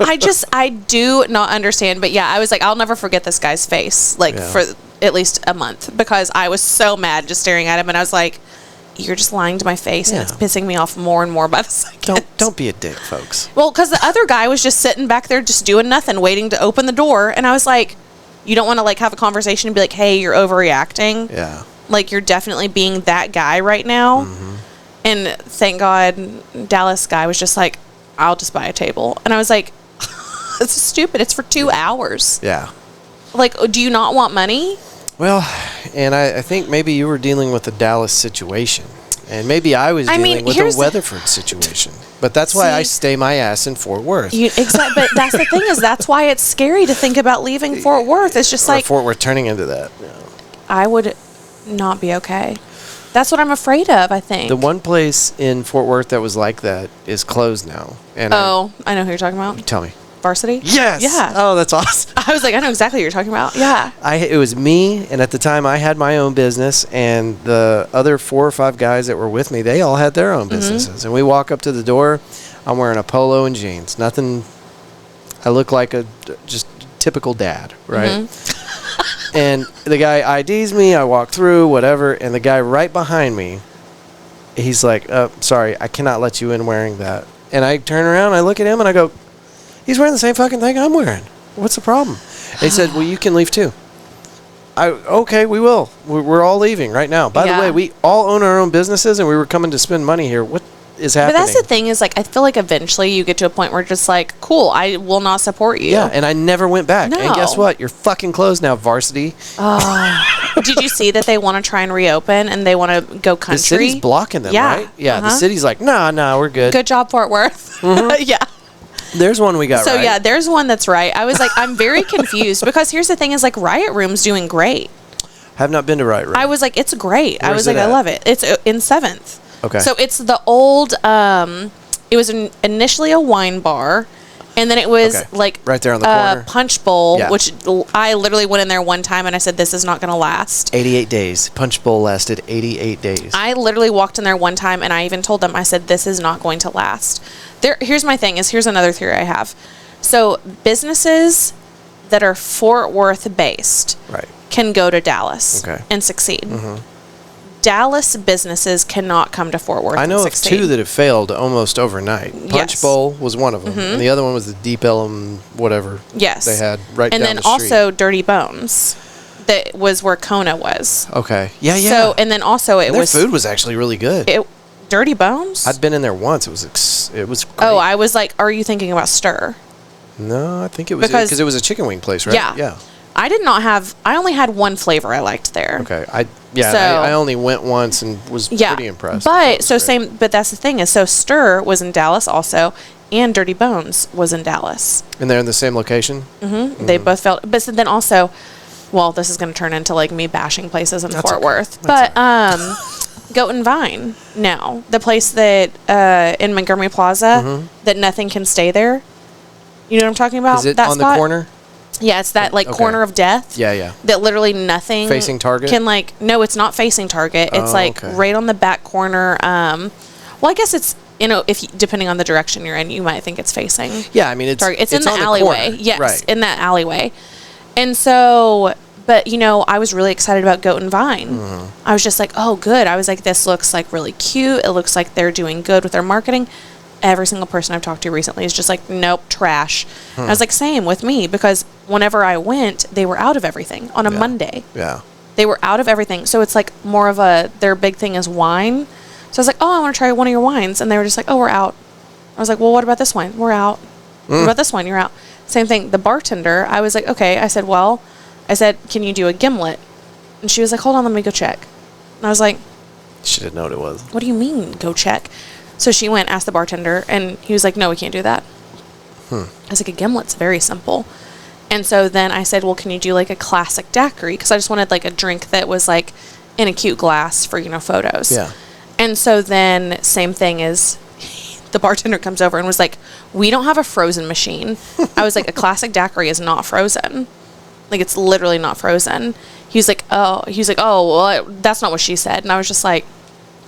I do not understand. But yeah, I was like, I'll never forget this guy's face, like for at least a month, because I was so mad just staring at him, and I was like, you're just lying to my face, and it's pissing me off more and more by the second. Don't be a dick, folks. Well, because the other guy was just sitting back there just doing nothing, waiting to open the door, and I was like, you don't want to like have a conversation and be like, hey, you're overreacting. Yeah. Like, you're definitely being that guy right now. And thank God Dallas guy was just like, I'll just buy a table. And I was like, it's stupid. It's for 2 hours. Yeah. Like, do you not want money? Well, and I think maybe you were dealing with the Dallas situation. And maybe I was dealing with a Weatherford situation. But that's why I stay my ass in Fort Worth. Exactly. But that's the thing is, that's why it's scary to think about leaving Fort Worth. It's just like Fort Worth turning into that. I would not be okay. That's what I'm afraid of, I think. The one place in Fort Worth that was like that is closed now. And I know who you're talking about. Tell me. Varsity? Yes. Yeah. Oh, that's awesome. I was like, I know exactly what you're talking about. Yeah. It was me, and at the time I had my own business, and the other 4 or 5 guys that were with me, they all had their own businesses. And we walk up to the door, I'm wearing a polo and jeans. Nothing, I look like a just typical dad, right? And the guy IDs me, I walk through, whatever, and the guy right behind me, he's like, sorry, I cannot let you in wearing that. And I turn around, I look at him, and I go, he's wearing the same fucking thing I'm wearing. What's the problem? They said, well, you can leave too. Okay, we will. We're all leaving right now. By the way, we all own our own businesses, and we were coming to spend money here. What is happening? But that's the thing is, like, I feel like eventually you get to a point where it's just like, cool, I will not support you. Yeah, and I never went back. No. And guess what? You're fucking closed now, Varsity. Did you see that they want to try and reopen and they want to go country? The city's blocking them, right? Yeah, the city's like, nah, we're good. Good job, Fort Worth. Yeah. There's one we got right. So, yeah, there's one that's right. I was like, I'm very confused because here's the thing is, like, Riot Room's doing great. Have not been to Riot Room. I was like, it's great. Where's I was like, I love it. It's in 7th. Okay. So it's the old, it was initially a wine bar, and then it was like right there on the corner. Punch Bowl, which I literally went in there one time and I said, this is not going to last. 88 days. Punch Bowl lasted 88 days. I literally walked in there one time and I even told them, I said, this is not going to last. Here's my thing here's another theory I have. So businesses that are Fort Worth based can go to Dallas and succeed. Dallas businesses cannot come to Fort Worth. I know and of succeed. 2 that have failed almost overnight. Punch Bowl was one of them, and the other one was the Deep Ellum whatever they had right down the street. And then also Dirty Bones, that was where Kona was. Okay. Yeah. So, and then also their food was actually really good. Dirty Bones? I'd been in there once. It was great. Oh, I was like, are you thinking about Stir? No, I think it was because it was a chicken wing place, right? Yeah. I did not have. I only had one flavor I liked there. Okay. So- I only went once and was Yeah, pretty impressed. but so same. But that's the thing is, so Stir was in Dallas also, and Dirty Bones was in Dallas. And they're in the same location? They both felt, but so then also, well, this is going to turn into like me bashing places in That's Fort okay. Worth, That's but Goat and Vine now, the place that in Montgomery Plaza that nothing can stay there. You know what I'm talking about? Is it that on spot? the corner? Yeah, it's that like Okay. corner of death. Yeah, yeah. That literally nothing Facing Target? can like. No, it's not facing Target. It's Oh, like okay. right on the back corner. Well, I guess it's if you, depending on the direction you're in, you might think it's facing. Yeah, I mean, it's Target. It's in the on alleyway. corner. Yes, Right. in that alleyway. And so, but I was really excited about Goat and Vine. I was just like, oh, good. I was like, this looks like really cute. It looks like they're doing good with their marketing. Every single person I've talked to recently is just like, nope, trash. I was like, same with me, because whenever I went, they were out of everything on a Monday. Yeah. They were out of everything. So it's like more of their big thing is wine. So I was like, oh, I want to try one of your wines. And they were just like, oh, we're out. I was like, well, what about this wine? We're out. What about this one? You're out. Same thing. The bartender, I was like, okay. I said, can you do a gimlet? And she was like, hold on, let me go check. And I was like, She didn't know what it was. what do you mean, go check? So she went, asked the bartender, and he was like, no, we can't do that. I was like, a gimlet's very simple. And so then I said, well, can you do like a classic daiquiri? Because I just wanted like a drink that was like in a cute glass for, photos. Yeah. And so then same thing is the bartender comes over and was like, we don't have a frozen machine. I was like, a classic daiquiri is not frozen. Like, it's literally not frozen. He was like, oh, well, that's not what she said. And I was just like,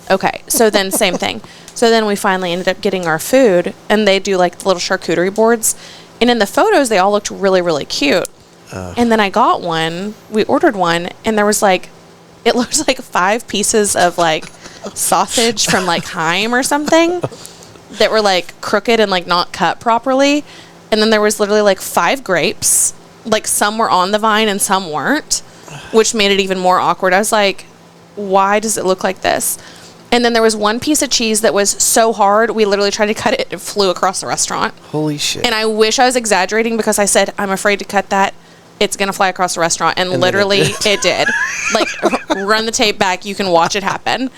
okay. So then same thing. So then we finally ended up getting our food, and they do like the little charcuterie boards. And in the photos, they all looked really, really cute. And then I got one, we ordered one, and there was like, it looked like 5 pieces of like sausage from like Heim or something that were like crooked and like not cut properly. And then there was literally like 5 grapes. Like some were on the vine and some weren't, which made it even more awkward. I was like, why does it look like this? And then there was one piece of cheese that was so hard, we literally tried to cut it, it flew across the restaurant. Holy shit. And I wish I was exaggerating, because I said, I'm afraid to cut that. It's going to fly across the restaurant. And literally it did. Like, run the tape back. You can watch it happen.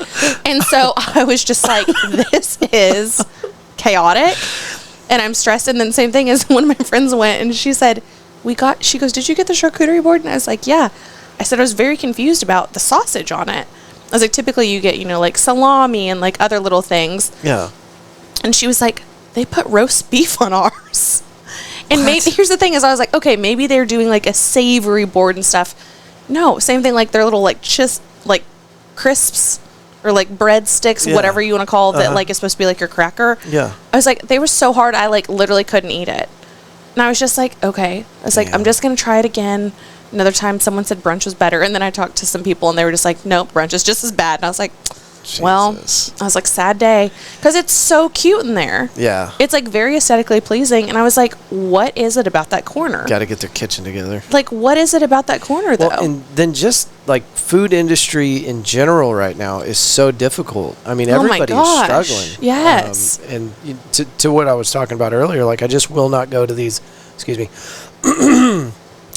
And so I was just like, this is chaotic. And I'm stressed. And then same thing as one of my friends went and she said, she goes, did you get the charcuterie board? And I was like, yeah. I said, I was very confused about the sausage on it. I was like, typically you get, like salami and like other little things. Yeah. And she was like, they put roast beef on ours. And here's the thing is, I was like, okay, maybe they're doing like a savory board and stuff. No, same thing, like their little like just like crisps or like breadsticks, whatever you want to call it, that like is supposed to be like your cracker. Yeah. I was like, they were so hard, I like literally couldn't eat it. And I was just like, okay. I was like, I'm just going to try it again. Another time someone said brunch was better. And then I talked to some people and they were just like, nope, brunch is just as bad. And I was like, well, I was like, sad day. Because it's so cute in there. Yeah. It's like very aesthetically pleasing. And I was like, what is it about that corner? Got to get their kitchen together. Like, what is it about that corner, though? Well, and then just like food industry in general right now is so difficult. I mean, everybody is struggling. Yes. And to what I was talking about earlier, like I just will not go to these, excuse me,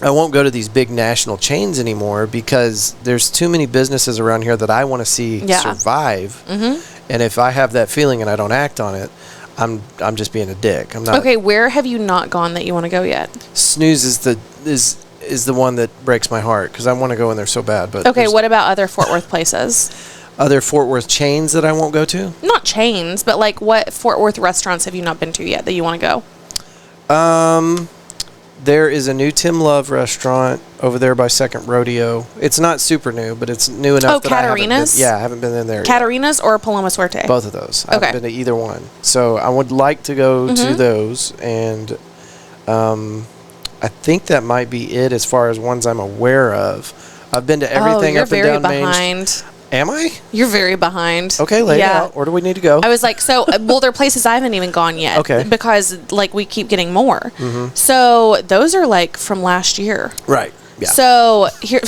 I won't go to these big national chains anymore because there's too many businesses around here that I want to see survive. Mm-hmm. And if I have that feeling and I don't act on it, I'm just being a dick. I'm not. Okay, where have you not gone that you want to go yet? Snooze is the one that breaks my heart because I want to go in there so bad. But okay, what about other Fort Worth places? Other Fort Worth chains that I won't go to? Not chains, but like what Fort Worth restaurants have you not been to yet that you want to go? There is a new Tim Love restaurant over there by Second Rodeo. It's not super new, but it's new enough that Katarina's? I haven't been in there Katarina's or Paloma Suerte? Both of those. I haven't been to either one. So I would like to go to those, and I think that might be it as far as ones I'm aware of. I've been to everything up and down Main. You're very behind. Am I? You're very behind. Okay, lay it out. Where do we need to go? I was like, well, there are places I haven't even gone yet. Okay. Because, like, we keep getting more. Mm-hmm. So, those are, like, from last year. Right. Yeah. So, here...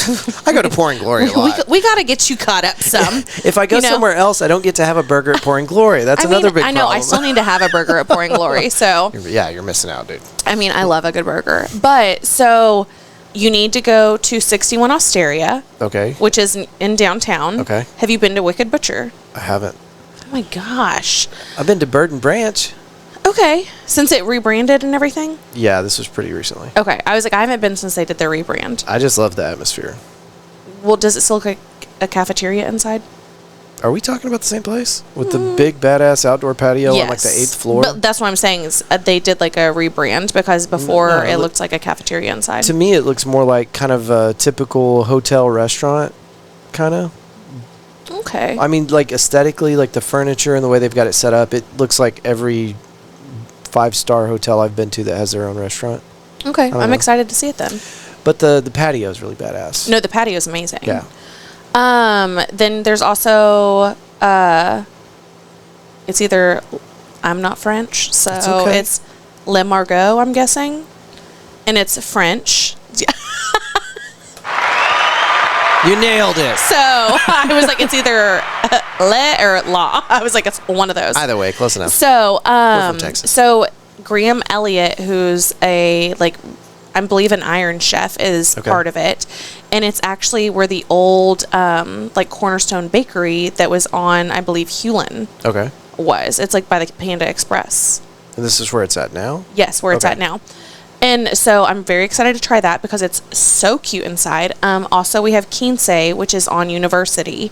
I go to Pouring Glory a lot. We got to get you caught up some. If I go somewhere else, I don't get to have a burger at Pouring Glory. That's another big problem. I know. I still need to have a burger at Pouring Glory, so... You're missing out, dude. I mean, I love a good burger. But, so... You need to go to 61 Osteria. Okay. Which is in downtown. Okay. Have you been to Wicked Butcher? I haven't. Oh my gosh. I've been to Bird and Branch. Okay. Since it rebranded and everything? Yeah, this was pretty recently. Okay. I was like, I haven't been since they did their rebrand. I just love the atmosphere. Well, does it still look like a cafeteria inside? Are we talking about the same place? With the big badass outdoor patio on like the 8th floor? But that's what I'm saying is they did like a rebrand because before it looked like a cafeteria inside. To me, it looks more like kind of a typical hotel restaurant, kind of. Okay. I mean, like aesthetically, like the furniture and the way they've got it set up, it looks like every 5-star hotel I've been to that has their own restaurant. Okay. I'm excited to see it then. But the patio is really badass. No, the patio is amazing. Yeah. Then there's also it's either I'm not French, so okay. it's Le Margot, I'm guessing, and it's French. You nailed it. So I was like, it's either Le or La. I was like, it's one of those. Either way, close enough. So We're from Texas. So Graham Elliott, who's I believe an Iron Chef, is part of it. And it's actually where the old, Cornerstone Bakery that was on, I believe, Hewlin was. It's like by the Panda Express. And this is where it's at now? Yes, where it's at now. And so I'm very excited to try that because it's so cute inside. Also, we have Quince, which is on University,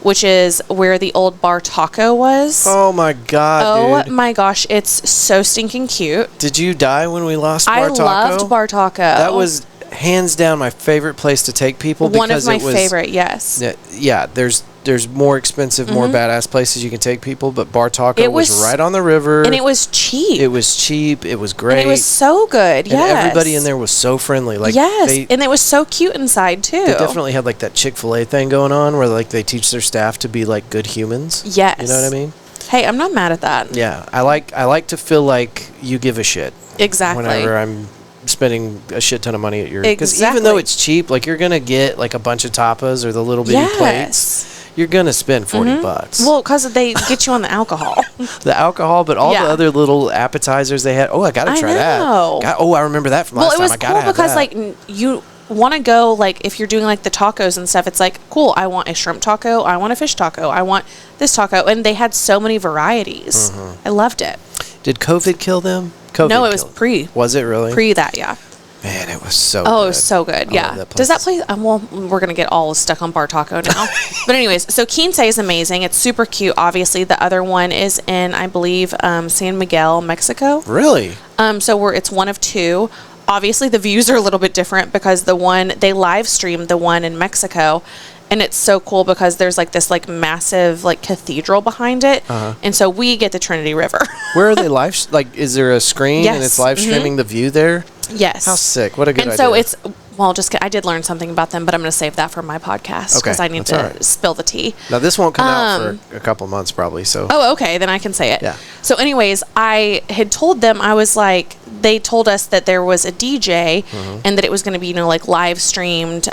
which is where the old Bar Taco was. Oh, my God, dude. Oh, my gosh. It's so stinking cute. Did you die when we lost Bar Taco? I loved Bar Taco. That was hands down my favorite place to take people. One of my favorite, yes. Yeah, there's more expensive, more badass places you can take people, but Bar Taco was right on the river. And it was cheap. It was cheap. It was great. And it was so good, yes. And everybody in there was so friendly. Like, yes, and it was so cute inside, too. They definitely had, like, that Chick-fil-A thing going on where, like, they teach their staff to be, like, good humans. Yes. You know what I mean? Hey, I'm not mad at that. Yeah. I like to feel like you give a shit. Exactly. Whenever I'm spending a shit ton of money at your... Because even though it's cheap, like, you're going to get, like, a bunch of tapas or the little bitty plates. You're going to spend $40. Well, because they get you on the alcohol. The alcohol, but all the other little appetizers they had. Oh, I got to try that. I remember that from last time. Well, it was cool because, like, you want to go, like, if you're doing, like, the tacos and stuff, it's like, cool, I want a shrimp taco, I want a fish taco, I want this taco. And they had so many varieties. I loved it. Did COVID kill them? No, it was pre. Was it really? Pre that, yeah. Man, it was so good. Oh, it was so good, yeah. Does that place... well, we're going to get all stuck on Bar Taco now. But anyways, so Quince is amazing. It's super cute, obviously. The other one is in, I believe, San Miguel, Mexico. Really? So it's one of two. Obviously, the views are a little bit different because they live streamed the one in Mexico. And it's so cool because there's, like, this, like, massive, like, cathedral behind it. And so we get the Trinity River. Where are they live? Like, is there a screen and it's live streaming the view there? Yes. How sick. What a good idea. And so it's... Well, I did learn something about them, but I'm going to save that for my podcast because I need to spill the tea. Now, this won't come out for a couple months probably, so... Oh, okay. Then I can say it. Yeah. So anyways, I had told them, I was like... They told us that there was a DJ and that it was going to be, like, live streamed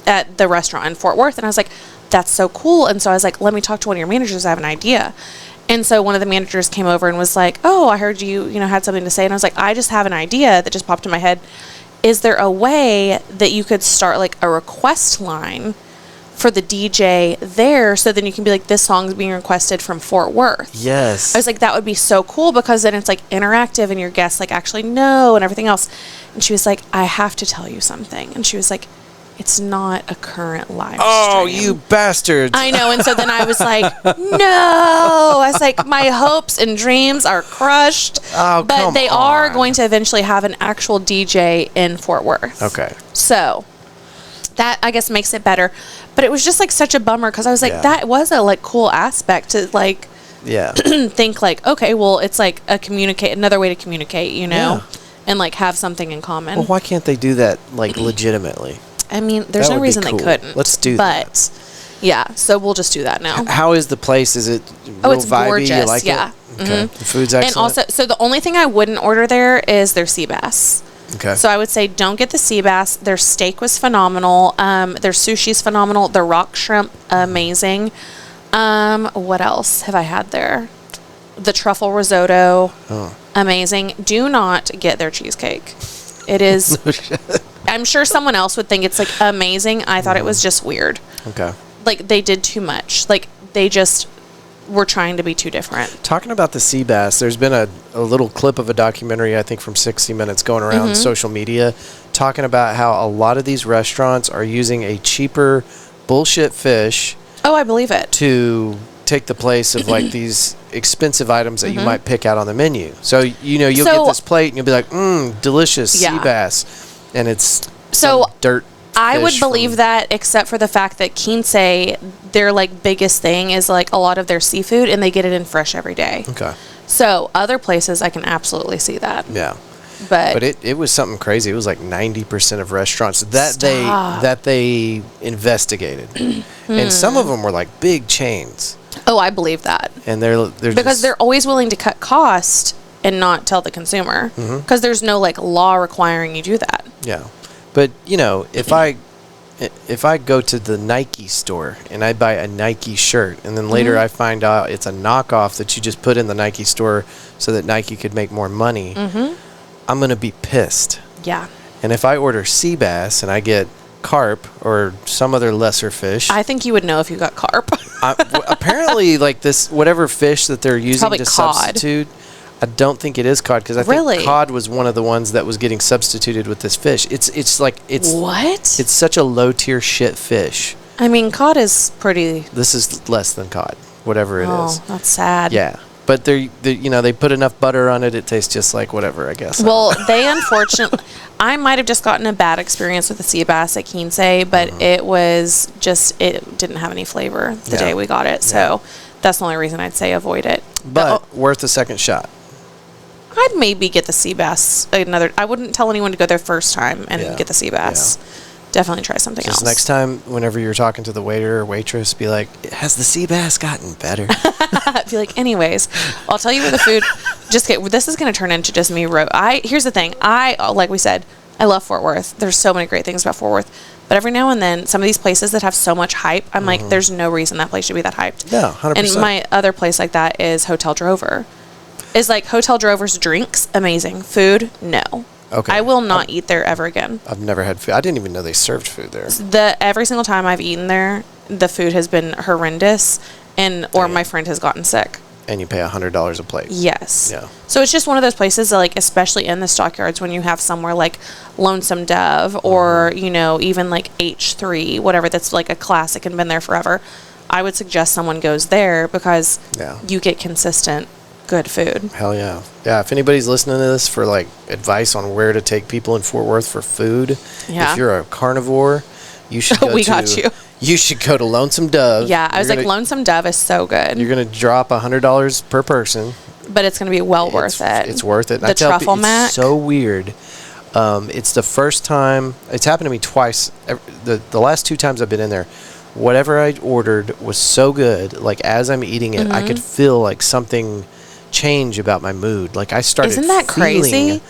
at the restaurant in Fort Worth. And I was like, that's so cool. And so I was like, let me talk to one of your managers. I have an idea. And so one of the managers came over and was like, oh, I heard you had something to say. And I was like, I just have an idea that just popped in my head. Is there a way that you could start, like, a request line for the DJ there so then you can be like, this song's being requested from Fort Worth? Yes. I was like, that would be so cool because then it's, like, interactive and your guests, like, actually know and everything else. And she was like, I have to tell you something. And she was like, it's not a current live stream. Oh, you bastards. I know. And so then I was like, no. I was like, my hopes and dreams are crushed. Oh, but they are going to eventually have an actual DJ in Fort Worth. Okay. So that, I guess, makes it better. But it was just, like, such a bummer because I was like, that was a, like, cool aspect to, like, think, like, okay, well, it's, like, another way to communicate, and, like, have something in common. Well, why can't they do that, like, legitimately? I mean, there's no reason they couldn't. Let's do that. But, yeah, so we'll just do that now. How is the place? Is it real it's vibey? gorgeous. You like Yeah. it? Okay. The food's excellent. And also, so the only thing I wouldn't order there is their sea bass. Okay. So I would say don't get the sea bass. Their steak was phenomenal. Their sushi's phenomenal. The rock shrimp, amazing. What else have I had there? The truffle risotto, amazing. Do not get their cheesecake. It is. I'm sure someone else would think it's like amazing. I thought it was just weird. Okay. Like they did too much. Like they just were trying to be too different. Talking about the sea bass, there's been a little clip of a documentary, I think from 60 Minutes, going around social media, talking about how a lot of these restaurants are using a cheaper bullshit fish. Oh, I believe it. To take the place of like these expensive items that you might pick out on the menu. So, you'll get this plate and you'll be like, delicious sea bass. And it's some dirt. I would believe that, except for the fact that Quince, their like biggest thing is like a lot of their seafood, and they get it in fresh every day. Okay. So other places, I can absolutely see that. Yeah. But it was something crazy. It was like 90% of restaurants that they investigated, and some of them were like big chains. Oh, I believe that. And they're because they're always willing to cut cost and not tell the consumer, because there's no like law requiring you do that. Yeah. But, if I go to the Nike store and I buy a Nike shirt and then later I find out it's a knockoff that you just put in the Nike store so that Nike could make more money, I'm going to be pissed. Yeah. And if I order sea bass and I get carp or some other lesser fish. I think you would know if you got carp. Apparently, like this, whatever fish that they're using to cod. substitute, I don't think it is cod, because I think cod was one of the ones that was getting substituted with this fish. It's what? It's such a low tier shit fish. I mean, cod is pretty. This is less than cod, whatever it is. Oh, that's sad. Yeah, but they put enough butter on it. It tastes just like whatever, I guess. Well, they unfortunately, I might have just gotten a bad experience with the sea bass at Quince, but it didn't have any flavor the day we got it. So that's the only reason I'd say avoid it. But worth a second shot. I'd maybe get the sea bass I wouldn't tell anyone to go there first time and get the sea bass. Yeah. Definitely try something else. Next time, whenever you're talking to the waiter or waitress, be like, has the sea bass gotten better? Be like, anyways, I'll tell you where the food, this is going to turn into just me. Here's the thing. Like we said, I love Fort Worth. There's so many great things about Fort Worth. But every now and then, some of these places that have so much hype, I'm like, there's no reason that place should be that hyped. Yeah, 100%. And my other place like that is Hotel Drover. Is like Hotel Drover's drinks, amazing. Food, no. Okay. I will not eat there ever again. I've never had food. I didn't even know they served food there. Every single time I've eaten there, the food has been horrendous, or my friend has gotten sick. And you pay $100 a plate. Yes. Yeah. So it's just one of those places that, like, especially in the stockyards, when you have somewhere like Lonesome Dove or even like H3, whatever, that's like a classic and been there forever, I would suggest someone goes there because you get consistent good food. Hell yeah. Yeah, if anybody's listening to this for like advice on where to take people in Fort Worth for food, if you're a carnivore, you should go got you. You should go to Lonesome Dove. Yeah, I was like, Lonesome Dove is so good. You're going to drop $100 per person. But it's going to be worth it. It's worth it. The truffle mac. It's so weird. It's the first time, it's happened to me twice. The last 2 times I've been in there, whatever I ordered was so good. Like as I'm eating it, I could feel like something change about my mood. Like I started Isn't that crazy?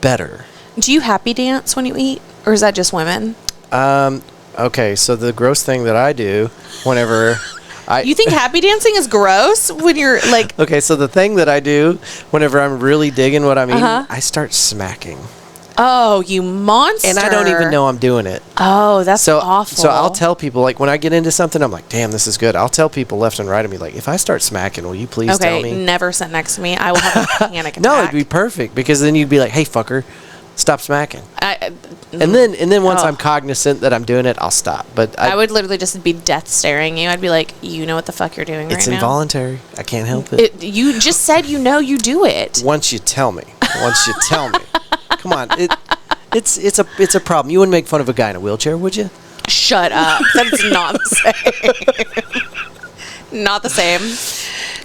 Better. Do you happy dance when you eat, or is that just women? Okay, so the gross thing that I do whenever You think happy dancing is gross when you're like... Okay, so the thing that I do whenever I'm really digging what I'm eating, I start smacking. Oh, you monster. And I don't even know I'm doing it. Oh, that's awful. So I'll tell people, like, when I get into something, I'm like, damn, this is good. I'll tell people left and right of me, like, if I start smacking, will you please tell me? Okay, never sit next to me. I will have a panic attack. No, it'd be perfect, because then you'd be like, hey, fucker, stop smacking. And then once I'm cognizant that I'm doing it, I'll stop. But I would literally just be death staring you. I'd be like, you know what the fuck you're doing right now? It's involuntary. I can't help it. You just said you do it. Once you tell me. Come on. It's a problem. You wouldn't make fun of a guy in a wheelchair, would you? Shut up. That's not the same. Not the same.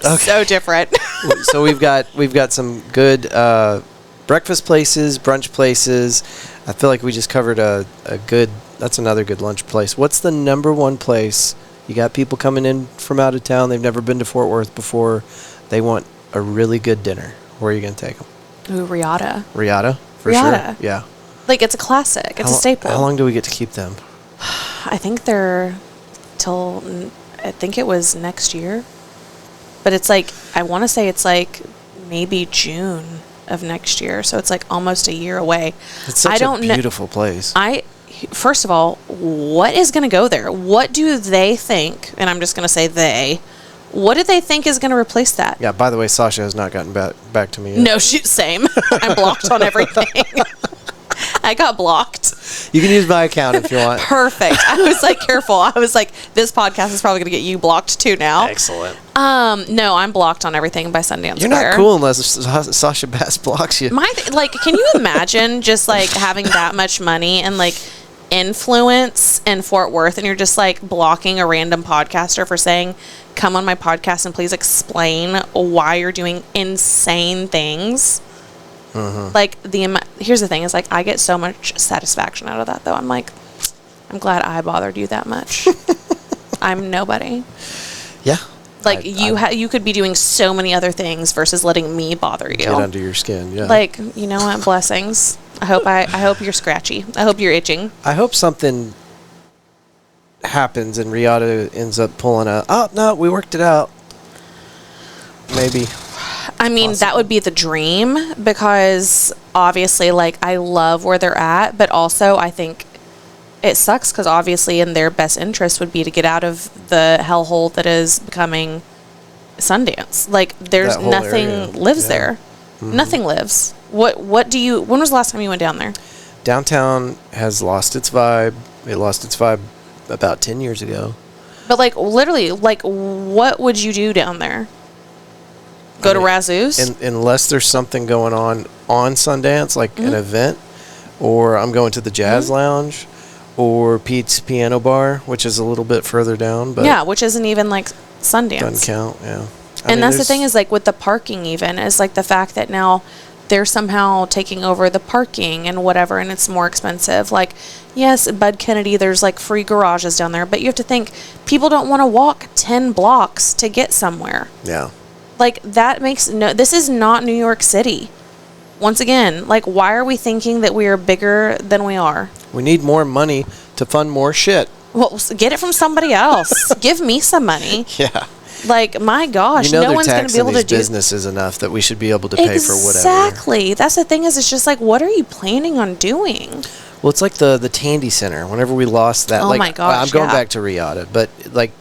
Okay. So different. So we've got some good breakfast places, brunch places. I feel like we just covered that's another good lunch place. What's the number one place? You got people coming in from out of town. They've never been to Fort Worth before. They want a really good dinner. Where are you going to take them? Ooh, Riata. Riata? For Riata. Sure? Yeah. Like, it's a classic. It's a staple. How long do we get to keep them? I think they're I think it was next year. But it's like, I want to say it's like maybe June. of next year. So it's like almost a year away. It's such a beautiful place. First of all, what is going to go there? What do they think? And I'm just going to say they. What do they think is going to replace that? Yeah, by the way, Sasha has not gotten back to me yet. No, same. I'm blocked on everything. I got blocked. You can use my account if you want. Perfect. I was like, careful. I was like, this podcast is probably going to get you blocked too now. Excellent. No, I'm blocked on everything by Sundance You're Square. not cool unless Sasha Bass blocks you. Can you imagine just like having that much money and like influence in Fort Worth, and you're just like blocking a random podcaster for saying, come on my podcast and please explain why you're doing insane things. Like here's the thing is like I get so much satisfaction out of that though. I'm like, I'm glad I bothered you that much. I'm nobody. Yeah. Like you could be doing so many other things versus letting me bother you. Get under your skin. Yeah. Like, you know what? Blessings. I hope you're scratchy. I hope you're itching. I hope something happens and Riata ends up pulling we worked it out. Maybe. I mean, that would be the dream because obviously, like, I love where they're at, but also I think it sucks because obviously in their best interest would be to get out of the hellhole that is becoming Sundance. Like, there's nothing lives there. Mm-hmm. Nothing lives. When was the last time you went down there? Downtown has lost its vibe. It lost its vibe about 10 years ago. But, like, literally, like, what would you do down there? Go to Razzoos? Unless there's something going on Sundance, like an event, or I'm going to the Jazz Lounge, or Pete's Piano Bar, which is a little bit further down. But yeah, which isn't even, like, Sundance. Doesn't count, yeah. And that's the thing is, like, with the parking even, is, like, the fact that now they're somehow taking over the parking and whatever, and it's more expensive. Like, yes, Bud Kennedy, there's, like, free garages down there, but you have to think, people don't want to walk 10 blocks to get somewhere. Yeah. Like, that makes this is not New York City. Once again, like, why are we thinking that we are bigger than we are? We need more money to fund more shit. Well, get it from somebody else. Give me some money. Yeah. Like, my gosh, no one's going to be able to do businesses enough that we should be able to pay for whatever. Exactly. That's the thing is, it's just like, what are you planning on doing? Well, it's like the Tandy Center. Whenever we lost that, my gosh, I'm going back to Riata, but like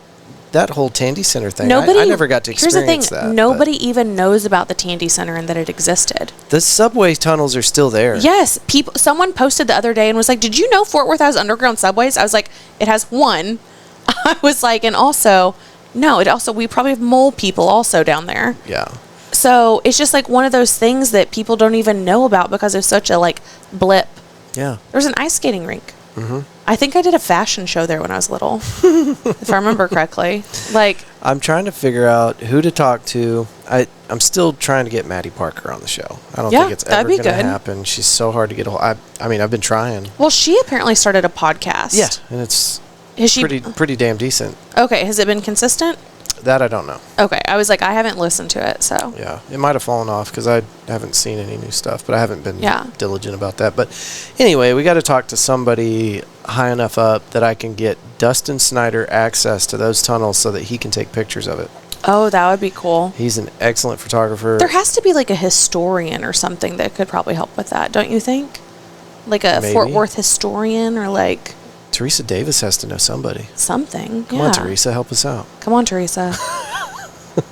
that whole Tandy Center thing, I never got to experience that. Nobody even knows about the Tandy Center and that it existed. The subway tunnels are still there. Yes. Someone posted the other day and was like, did you know Fort Worth has underground subways? I was like, it has one. I was like, and also, no, we probably have mole people also down there. Yeah. So it's just like one of those things that people don't even know about because it's such a like blip. Yeah. There's an ice skating rink. Mm-hmm. I think I did a fashion show there when I was little, if I remember correctly. Like, I'm trying to figure out who to talk to. I'm still trying to get Maddie Parker on the show. I don't think it's ever going to happen. She's so hard to get a hold. I mean, I've been trying. Well, she apparently started a podcast. Yeah, and it's pretty damn decent. Okay, has it been consistent? That I don't know. Okay, I was like, I haven't listened to it, so. Yeah, it might have fallen off because I haven't seen any new stuff, but I haven't been diligent about that. But anyway, we got to talk to somebody high enough up that I can get Dustin Snyder access to those tunnels so that he can take pictures of it. Oh, that would be cool. He's an excellent photographer. There has to be like a historian or something that could probably help with that, don't you think? Like a Fort Worth historian or like... Teresa Davis has to know somebody. Something. Come on, Teresa, help us out. Come on, Teresa.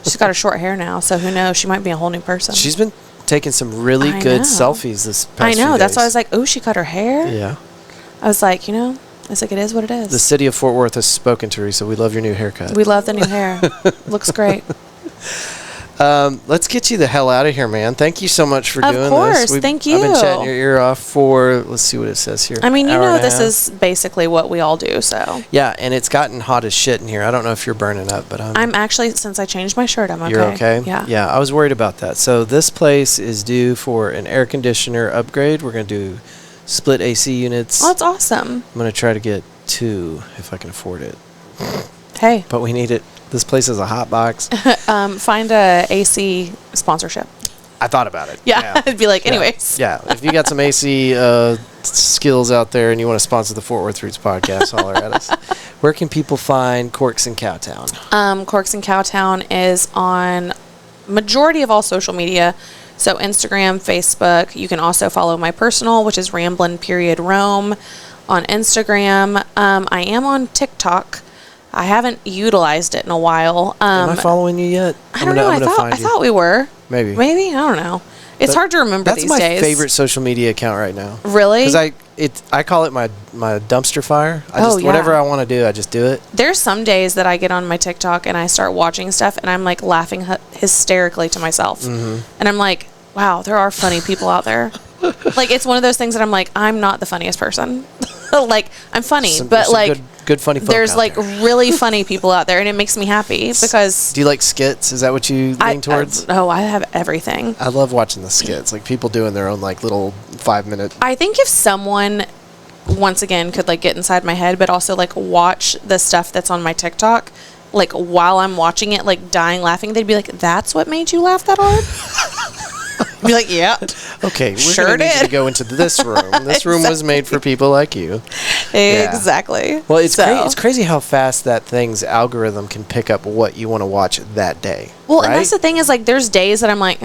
She's got her short hair now, so who knows? She might be a whole new person. She's been taking some really good selfies this past few days. That's why I was like, oh, she cut her hair? Yeah. I was like, it is what it is. The city of Fort Worth has spoken, Teresa. We love your new haircut. We love the new hair. Looks great. Let's get you the hell out of here, man. Thank you so much for doing this. Of course, thank you. I've been chatting your ear off for, let's see what it says here. I mean, this is basically what we all do, so. Yeah, and it's gotten hot as shit in here. I don't know if you're burning up, but I'm actually, since I changed my shirt, I'm okay. You're okay? Yeah. Yeah, I was worried about that. So this place is due for an air conditioner upgrade. We're going to do split AC units. Oh, that's awesome. I'm going to try to get 2 if I can afford it. Hey. But we need it. This place is a hot box. Find a AC sponsorship. I thought about it. Yeah. It'd be like, anyways. Yeah. If you got some AC skills out there and you want to sponsor the Fort Worth Roots podcast, holler at us. Where can people find Corks and Cowtown? Corks and Cowtown is on majority of all social media. So Instagram, Facebook. You can also follow my personal, which is Ramblin'_Rome on Instagram. I am on TikTok. I haven't utilized it in a while. Am I following you yet? I don't know. I thought we were. Maybe. I don't know. It's hard to remember these days. That's my favorite social media account right now. Really? Because I call it my dumpster fire. Whatever I want to do, I just do it. There's some days that I get on my TikTok and I start watching stuff and I'm like laughing hysterically to myself. And I'm like, wow, there are funny people out there. Like, it's one of those things that I'm like, I'm not the funniest person. Like, I'm funny, but like, good funny folk there's out like there. really funny people out there, and it makes me happy because. Do you like skits? Is that what you lean towards? I have everything. I love watching the skits, like people doing their own like little 5-minute. I think if someone, once again, could like get inside my head, but also like watch the stuff that's on my TikTok, like while I'm watching it, like dying laughing, they'd be like, "That's what made you laugh that hard." Be like, yeah. Okay, we're sure going to need did. to go into this room. This room was made for people like you. Exactly. Yeah. Well, it's crazy how fast that thing's algorithm can pick up what you want to watch that day. Well, right? And that's the thing is, like, there's days that I'm like,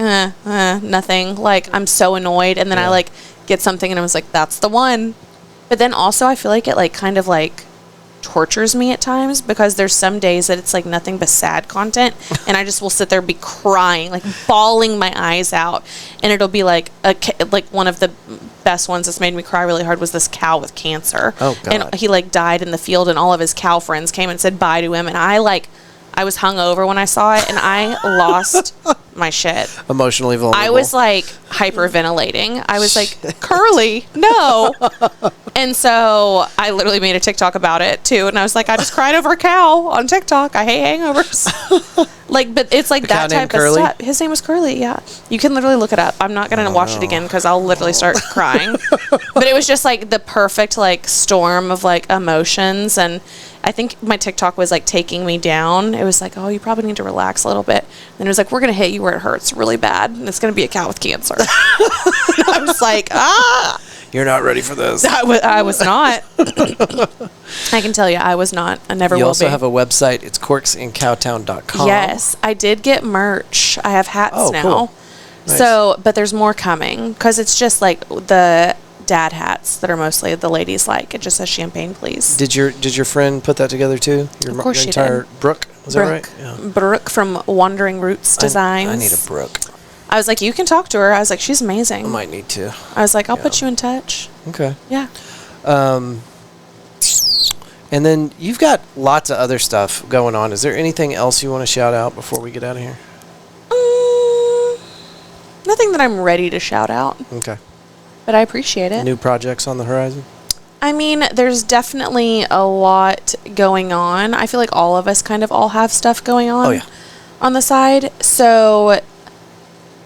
nothing. Like, I'm so annoyed. And then I, like, get something and I was like, that's the one. But then also I feel like it, like, kind of, like, tortures me at times because there's some days that it's like nothing but sad content and I just will sit there and be crying, like bawling my eyes out, and it'll be like one of the best ones that's made me cry really hard was this cow with cancer. Oh God. And he like died in the field and all of his cow friends came and said bye to him, and I was hungover when I saw it and I lost my shit. Emotionally vulnerable. I was like hyperventilating. I was like, Curly, no. And so I literally made a TikTok about it too. And I was like, I just cried over a cow on TikTok. I hate hangovers. Like, but it's like that type of stuff. His name was Curly. Yeah. You can literally look it up. I'm not going to watch it again because I'll literally start crying. But it was just like the perfect like storm of like emotions. And I think my TikTok was like taking me down. It was like, oh, you probably need to relax a little bit. And it was like, we're going to hit you where it hurts really bad. And it's going to be a cow with cancer. I was like, You're not ready for this. I was not. I can tell you, I was not. I never will be. You also have a website. It's corksincowtown.com. Yes, I did get merch. I have hats now. Cool. Nice. So, but there's more coming because it's just like the dad hats that are mostly the ladies like. It just says champagne, please. Did your friend put that together too? Of course she did. Brooke, was that right? Yeah. Brooke from Wandering Roots Designs. I need a Brooke. I was like, you can talk to her. I was like, she's amazing. I might need to. I was like, I'll put you in touch. Okay. Yeah. And then you've got lots of other stuff going on. Is there anything else you want to shout out before we get out of here? Nothing that I'm ready to shout out. Okay. But I appreciate it. New projects on the horizon? I mean, there's definitely a lot going on. I feel like all of us kind of all have stuff going on on the side. So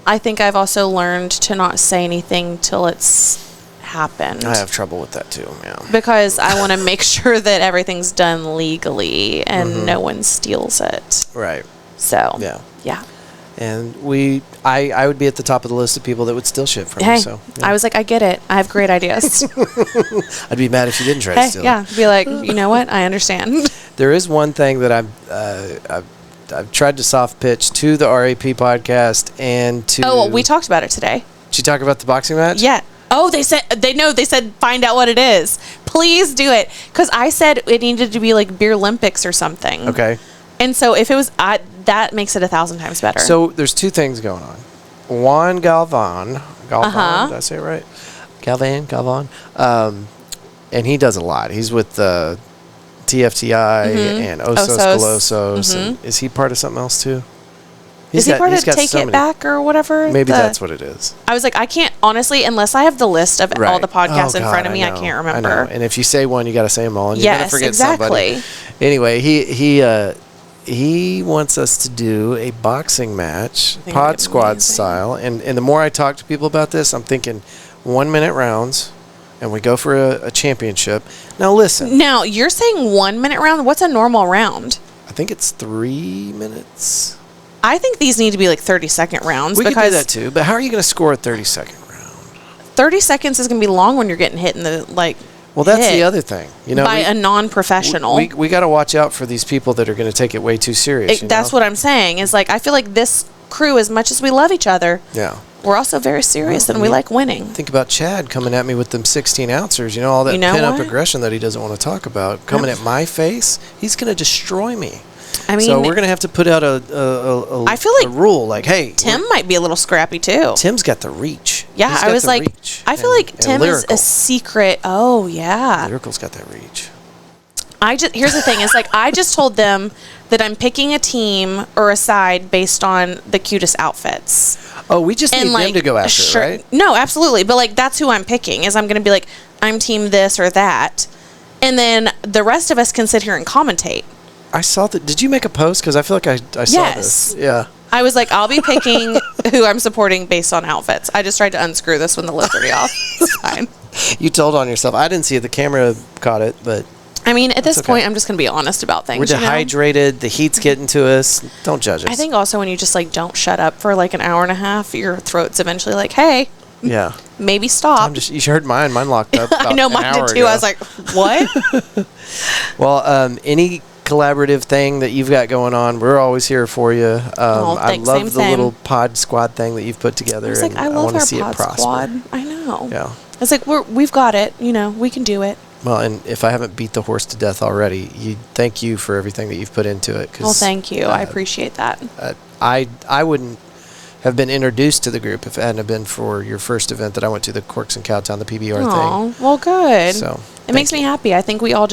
I think I've also learned to not say anything till it's happened. I have trouble with that too, yeah. Because I want to make sure that everything's done legally and no one steals it. Right. So, yeah. And I would be at the top of the list of people that would steal shit from me. So I was like, I get it. I have great ideas. I'd be mad if you didn't try to steal. Yeah, be like, you know what? I understand. There is one thing that I've tried to soft pitch to the RAP podcast and to. Oh, well, we talked about it today. Did you talk about the boxing match? Yeah. Oh, they said find out what it is. Please do it, because I said it needed to be like Beer Olympics or something. Okay. And so if it was, that makes it 1,000 times better. So there's two things going on. Juan Galvan, did I say it right? Galvan. And he does a lot. He's with the TFTI and Osos Golosos. And is he part of something else too? Is he part of Take It Back or whatever? Maybe that's what it is. I was like, I can't, honestly, unless I have the list of all the podcasts in front of me, I can't remember. I know. And if you say one, you got to say them all. And you're going to forget somebody. Anyway, he wants us to do a boxing match, pod squad style. And the more I talk to people about this, I'm thinking 1 minute rounds, and we go for a championship. Now, listen. Now, you're saying 1 minute round? What's a normal round? I think it's 3 minutes. I think these need to be like 30-second rounds. We could do that too, but how are you going to score a 30-second round? 30 seconds is going to be long when you're getting hit in the, like, well, that's the other thing. You know, by a non-professional. We got to watch out for these people that are going to take it way too serious. That's what I'm saying, is like, I feel like this crew, as much as we love each other, we're also very serious and we like winning. Think about Chad coming at me with them 16 ounces. All that pent-up aggression that he doesn't want to talk about. Coming at my face, he's going to destroy me. I mean, so we're going to have to put out a rule like, hey. Tim might be a little scrappy too. Tim's got the reach. Yeah, I was like, I feel like Tim is a secret. Oh, yeah. Lyrical's got that reach. Here's the thing is like, I just told them that I'm picking a team or a side based on the cutest outfits. Oh, we just need them to go after it, right? No, absolutely. But like, that's who I'm picking is I'm going to be like, I'm team this or that. And then the rest of us can sit here and commentate. I saw that. Did you make a post? Because I feel like I saw this. Yeah. I was like, I'll be picking who I'm supporting based on outfits. I just tried to unscrew this when the lid's already off. It's fine. You told on yourself. I didn't see it. The camera caught it, but... I mean, at this point, I'm just going to be honest about things. We're dehydrated. The heat's getting to us. Don't judge us. I think also when you just like don't shut up for like an hour and a half, your throat's eventually like, hey, yeah, maybe stop. You heard mine. Mine locked up. I know mine did too. I was like, what? Well, any collaborative thing that you've got going on, we're always here for you. I love the little pod squad thing that you've put together. I was like, I love our pod squad. I know. Yeah. It's like we've got it. We can do it. Well, and if I haven't beat the horse to death already, thank you for everything that you've put into it. Well, thank you. I appreciate that. I wouldn't have been introduced to the group if it hadn't been for your first event that I went to, the Corks and Cowtown, the PBR thing. Oh, well, good. So it makes me happy. I think we all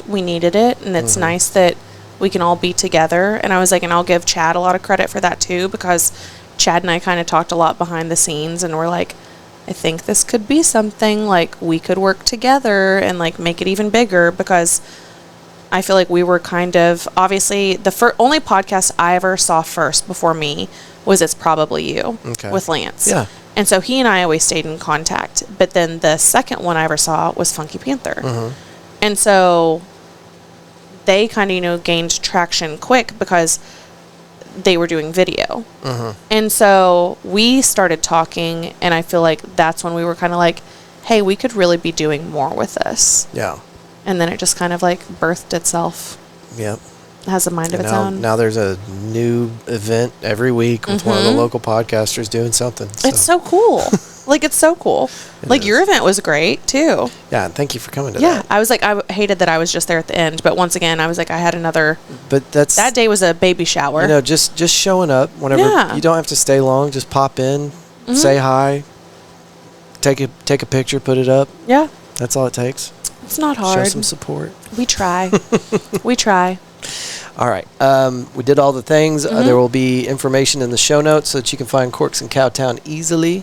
we needed it, and it's nice that we can all be together. And I was like, and I'll give Chad a lot of credit for that too, because Chad and I kind of talked a lot behind the scenes, and we're like, I think this could be something, like we could work together and like make it even bigger, because I feel like we were kind of, obviously the only podcast I ever saw first before me was It's Probably You with Lance. Yeah. And so he and I always stayed in contact. But then the second one I ever saw was Funky Panther. And so they kind of, gained traction quick because they were doing video. And so we started talking, and I feel like that's when we were kind of like, hey, we could really be doing more with this. Yeah. And then it just kind of like birthed itself. Yep. It has a mind of its own. Now there's a new event every week with one of the local podcasters doing something. So. It's so cool. Like, it's so cool. Like, your event was great, too. Yeah, and thank you for coming to that. Yeah, I was like, I hated that I was just there at the end. But once again, I was like, I had another... But that day was a baby shower. Just showing up whenever... Yeah. You don't have to stay long. Just pop in, say hi, take a picture, put it up. Yeah. That's all it takes. It's not hard. Show some support. We try. We try. All right. We did all the things. There will be information in the show notes so that you can find Corks and Cowtown easily.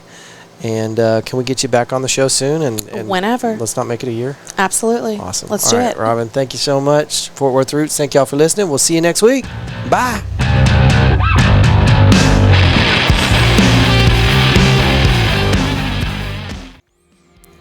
And can we get you back on the show soon? And whenever. Let's not make it a year. Absolutely. Awesome. Let's do it. Robyn, thank you so much. Fort Worth Roots, thank y'all for listening. We'll see you next week. Bye.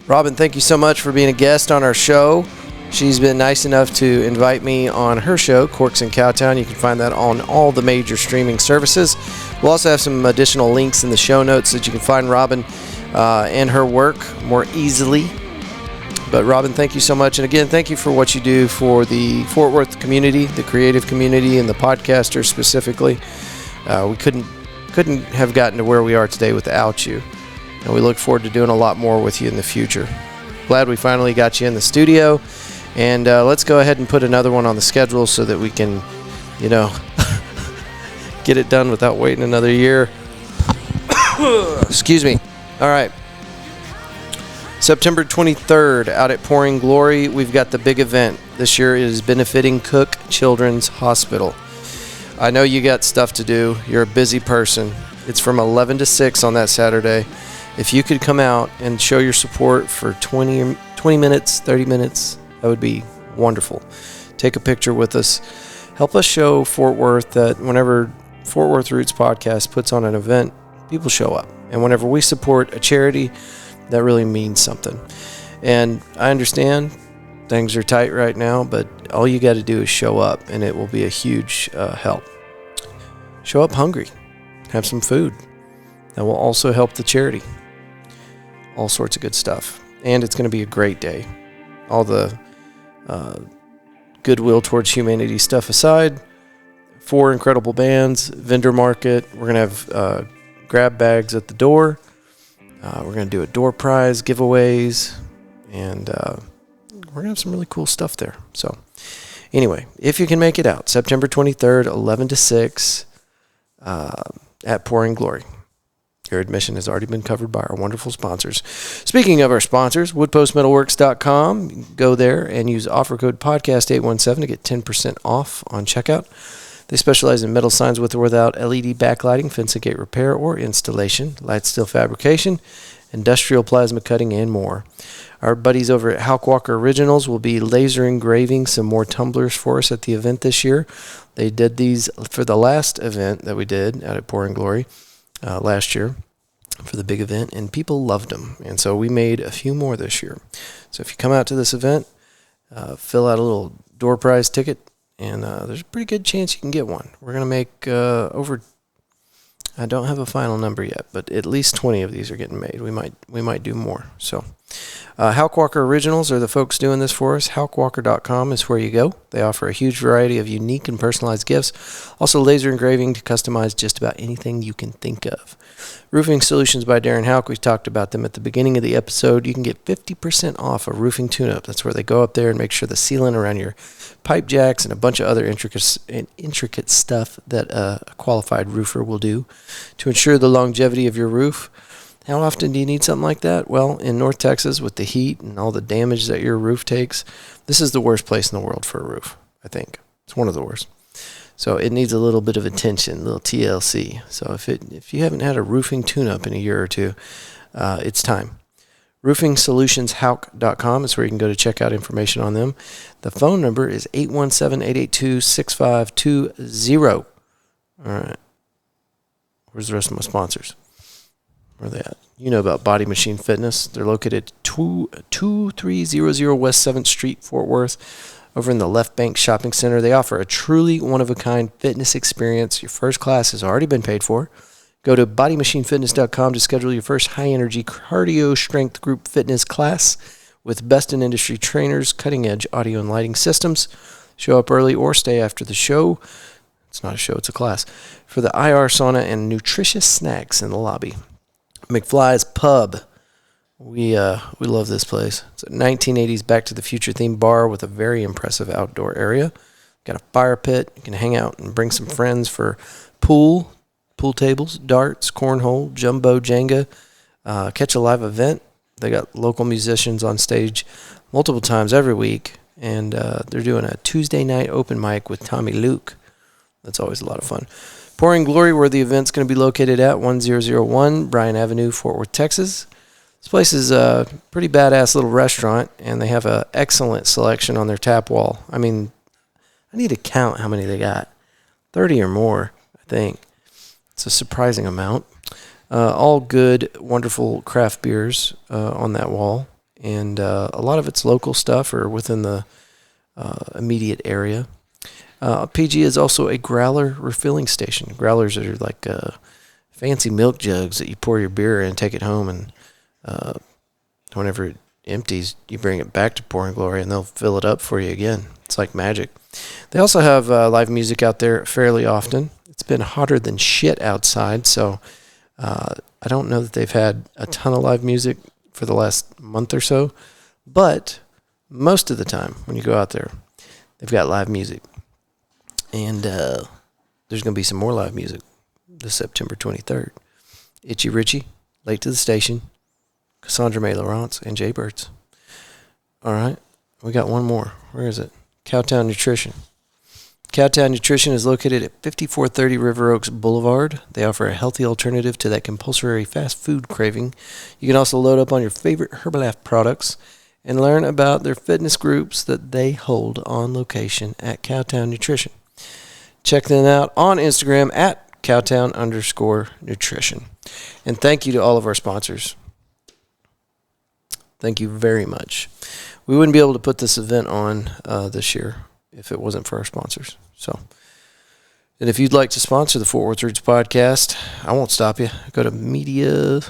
Robyn, thank you so much for being a guest on our show. She's been nice enough to invite me on her show, Corks and Cowtown. You can find that on all the major streaming services. We'll also have some additional links in the show notes so that you can find Robyn and her work more easily. But Robyn, thank you so much. And again, thank you for what you do for the Fort Worth community, the creative community, and the podcasters specifically. We couldn't have gotten to where we are today without you. And we look forward to doing a lot more with you in the future. Glad we finally got you in the studio. And let's go ahead and put another one on the schedule so that we can, get it done without waiting another year. Excuse me. All right. September 23rd, out at Pouring Glory, we've got the big event. This year is benefiting Cook Children's Hospital. I know you got stuff to do. You're a busy person. It's from 11 to 6 on that Saturday. If you could come out and show your support for 20 minutes, 30 minutes, that would be wonderful. Take a picture with us. Help us show Fort Worth that whenever Fort Worth Roots Podcast puts on an event, people show up. And whenever we support a charity, that really means something. And I understand things are tight right now, but all you got to do is show up, and it will be a huge help. Show up hungry. Have some food. That will also help the charity. All sorts of good stuff. And it's going to be a great day. All the goodwill towards humanity stuff aside, 4 incredible bands, vendor market. We're going to have grab bags at the door. We're going to do a door prize giveaways, and we're going to have some really cool stuff there. So anyway, if you can make it out, September 23rd, 11 to 6 at Pouring Glory. Your admission has already been covered by our wonderful sponsors. Speaking of our sponsors, woodpostmetalworks.com. You can go there and use offer code podcast817 to get 10% off on checkout. They specialize in metal signs with or without LED backlighting, fence and gate repair or installation, light steel fabrication, industrial plasma cutting, and more. Our buddies over at Halk Walker Originals will be laser engraving some more tumblers for us at the event this year. They did these for the last event that we did out at Pouring Glory last year for the big event, and people loved them. And so we made a few more this year. So if you come out to this event, fill out a little door prize ticket, and there's a pretty good chance you can get one. We're going to make over, I don't have a final number yet, but at least 20 of these are getting made. We might do more. So Halk Walker Originals are the folks doing this for us. HalkWalker.com is where you go. They offer a huge variety of unique and personalized gifts. Also laser engraving to customize just about anything you can think of. Roofing Solutions by Darren Halk. We talked about them at the beginning of the episode. You can get 50% off a roofing tune-up. That's where they go up there and make sure the sealant around your pipe jacks and a bunch of other intricate stuff that a qualified roofer will do to ensure the longevity of your roof. How often do you need something like that? Well, in North Texas, with the heat and all the damage that your roof takes, this is the worst place in the world for a roof, I think. It's one of the worst. So it needs a little bit of attention, a little TLC. So if you haven't had a roofing tune-up in a year or two, it's time. RoofingSolutionsHalk.com is where you can go to check out information on them. The phone number is 817-882-6520. All right. Where's the rest of my sponsors? Where are they at? You know about Body Machine Fitness. They're located at 2300 West 7th Street, Fort Worth, over in the Left Bank Shopping Center. They offer a truly one-of-a-kind fitness experience. Your first class has already been paid for. Go to bodymachinefitness.com to schedule your first high-energy cardio strength group fitness class with best-in-industry trainers, cutting-edge audio and lighting systems. Show up early or stay after the show. It's not a show, it's a class. For the IR sauna and nutritious snacks in the lobby. McFly's Pub. We love this place. It's a 1980s Back to the Future themed bar with a very impressive outdoor area. Got a fire pit. You can hang out and bring some friends for pool tables, darts, cornhole, jumbo Jenga, catch a live event. They got local musicians on stage multiple times every week, and they're doing a Tuesday night open mic with Tommy Luke. That's always a lot of fun. Pouring Glory, where the event's going to be located at 1001 Bryan Avenue, Fort Worth, Texas. This place is a pretty badass little restaurant, and they have an excellent selection on their tap wall. I mean, I need to count how many they got. 30 or more, I think. It's a surprising amount. All good, wonderful craft beers on that wall, and a lot of it's local stuff or within the immediate area. PG is also a growler refilling station. Growlers are like fancy milk jugs that you pour your beer in and take it home, and whenever it empties, you bring it back to Pouring Glory, and they'll fill it up for you again. It's like magic. They also have live music out there fairly often. It's been hotter than shit outside, so I don't know that they've had a ton of live music for the last month or so, but most of the time when you go out there, they've got live music. And there's going to be some more live music this September 23rd. Itchy Richie, Late to the Station, Cassandra May Laurence, and Jay Birds. All right, we got one more. Where is it? Cowtown Nutrition. Cowtown Nutrition is located at 5430 River Oaks Blvd. They offer a healthy alternative to that compulsory fast food craving. You can also load up on your favorite Herbalife products and learn about their fitness groups that they hold on location at Cowtown Nutrition. Check them out on Instagram at Cowtown_nutrition. And thank you to all of our sponsors. Thank you very much. We wouldn't be able to put this event on this year if it wasn't for our sponsors. So, and if you'd like to sponsor the Fort Worth Roots podcast, I won't stop you. Go to email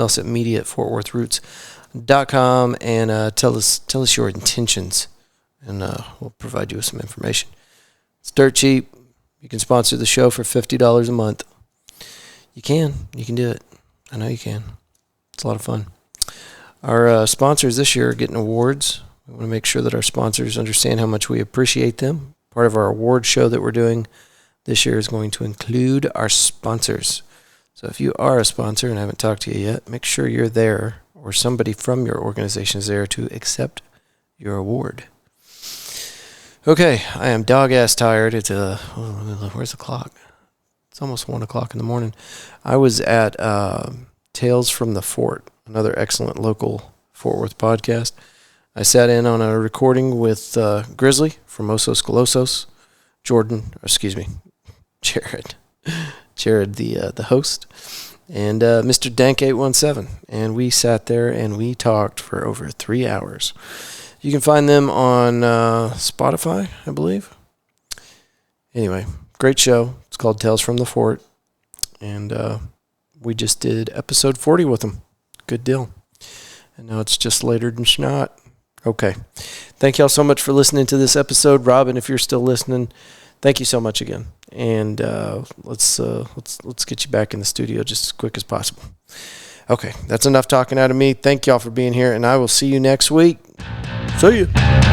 us at media@fortworthroots.com and tell us your intentions, and we'll provide you with some information. It's dirt cheap. You can sponsor the show for $50 a month. You can do it. I know you can. It's a lot of fun. Our sponsors this year are getting awards. We want to make sure that our sponsors understand how much we appreciate them. Part of our award show that we're doing this year is going to include our sponsors. So if you are a sponsor and I haven't talked to you yet, make sure you're there or somebody from your organization is there to accept your award. Okay, I am dog-ass tired. It's where's the clock? It's almost 1 o'clock in the morning. I was at Tales from the Fort, another excellent local Fort Worth podcast. I sat in on a recording with Grizzly from Osos Colosos, Jared, the host, and Mr. Dank817. And we sat there and we talked for over 3 hours. You can find them on Spotify, I believe. Anyway, great show. It's called Tales from the Fort. And we just did episode 40 with them. Good deal. And now it's just later than snot. Okay. Thank y'all so much for listening to this episode. Robyn, if you're still listening, thank you so much again. And let's get you back in the studio just as quick as possible. Okay, that's enough talking out of me. Thank y'all for being here, and I will see you next week. See you.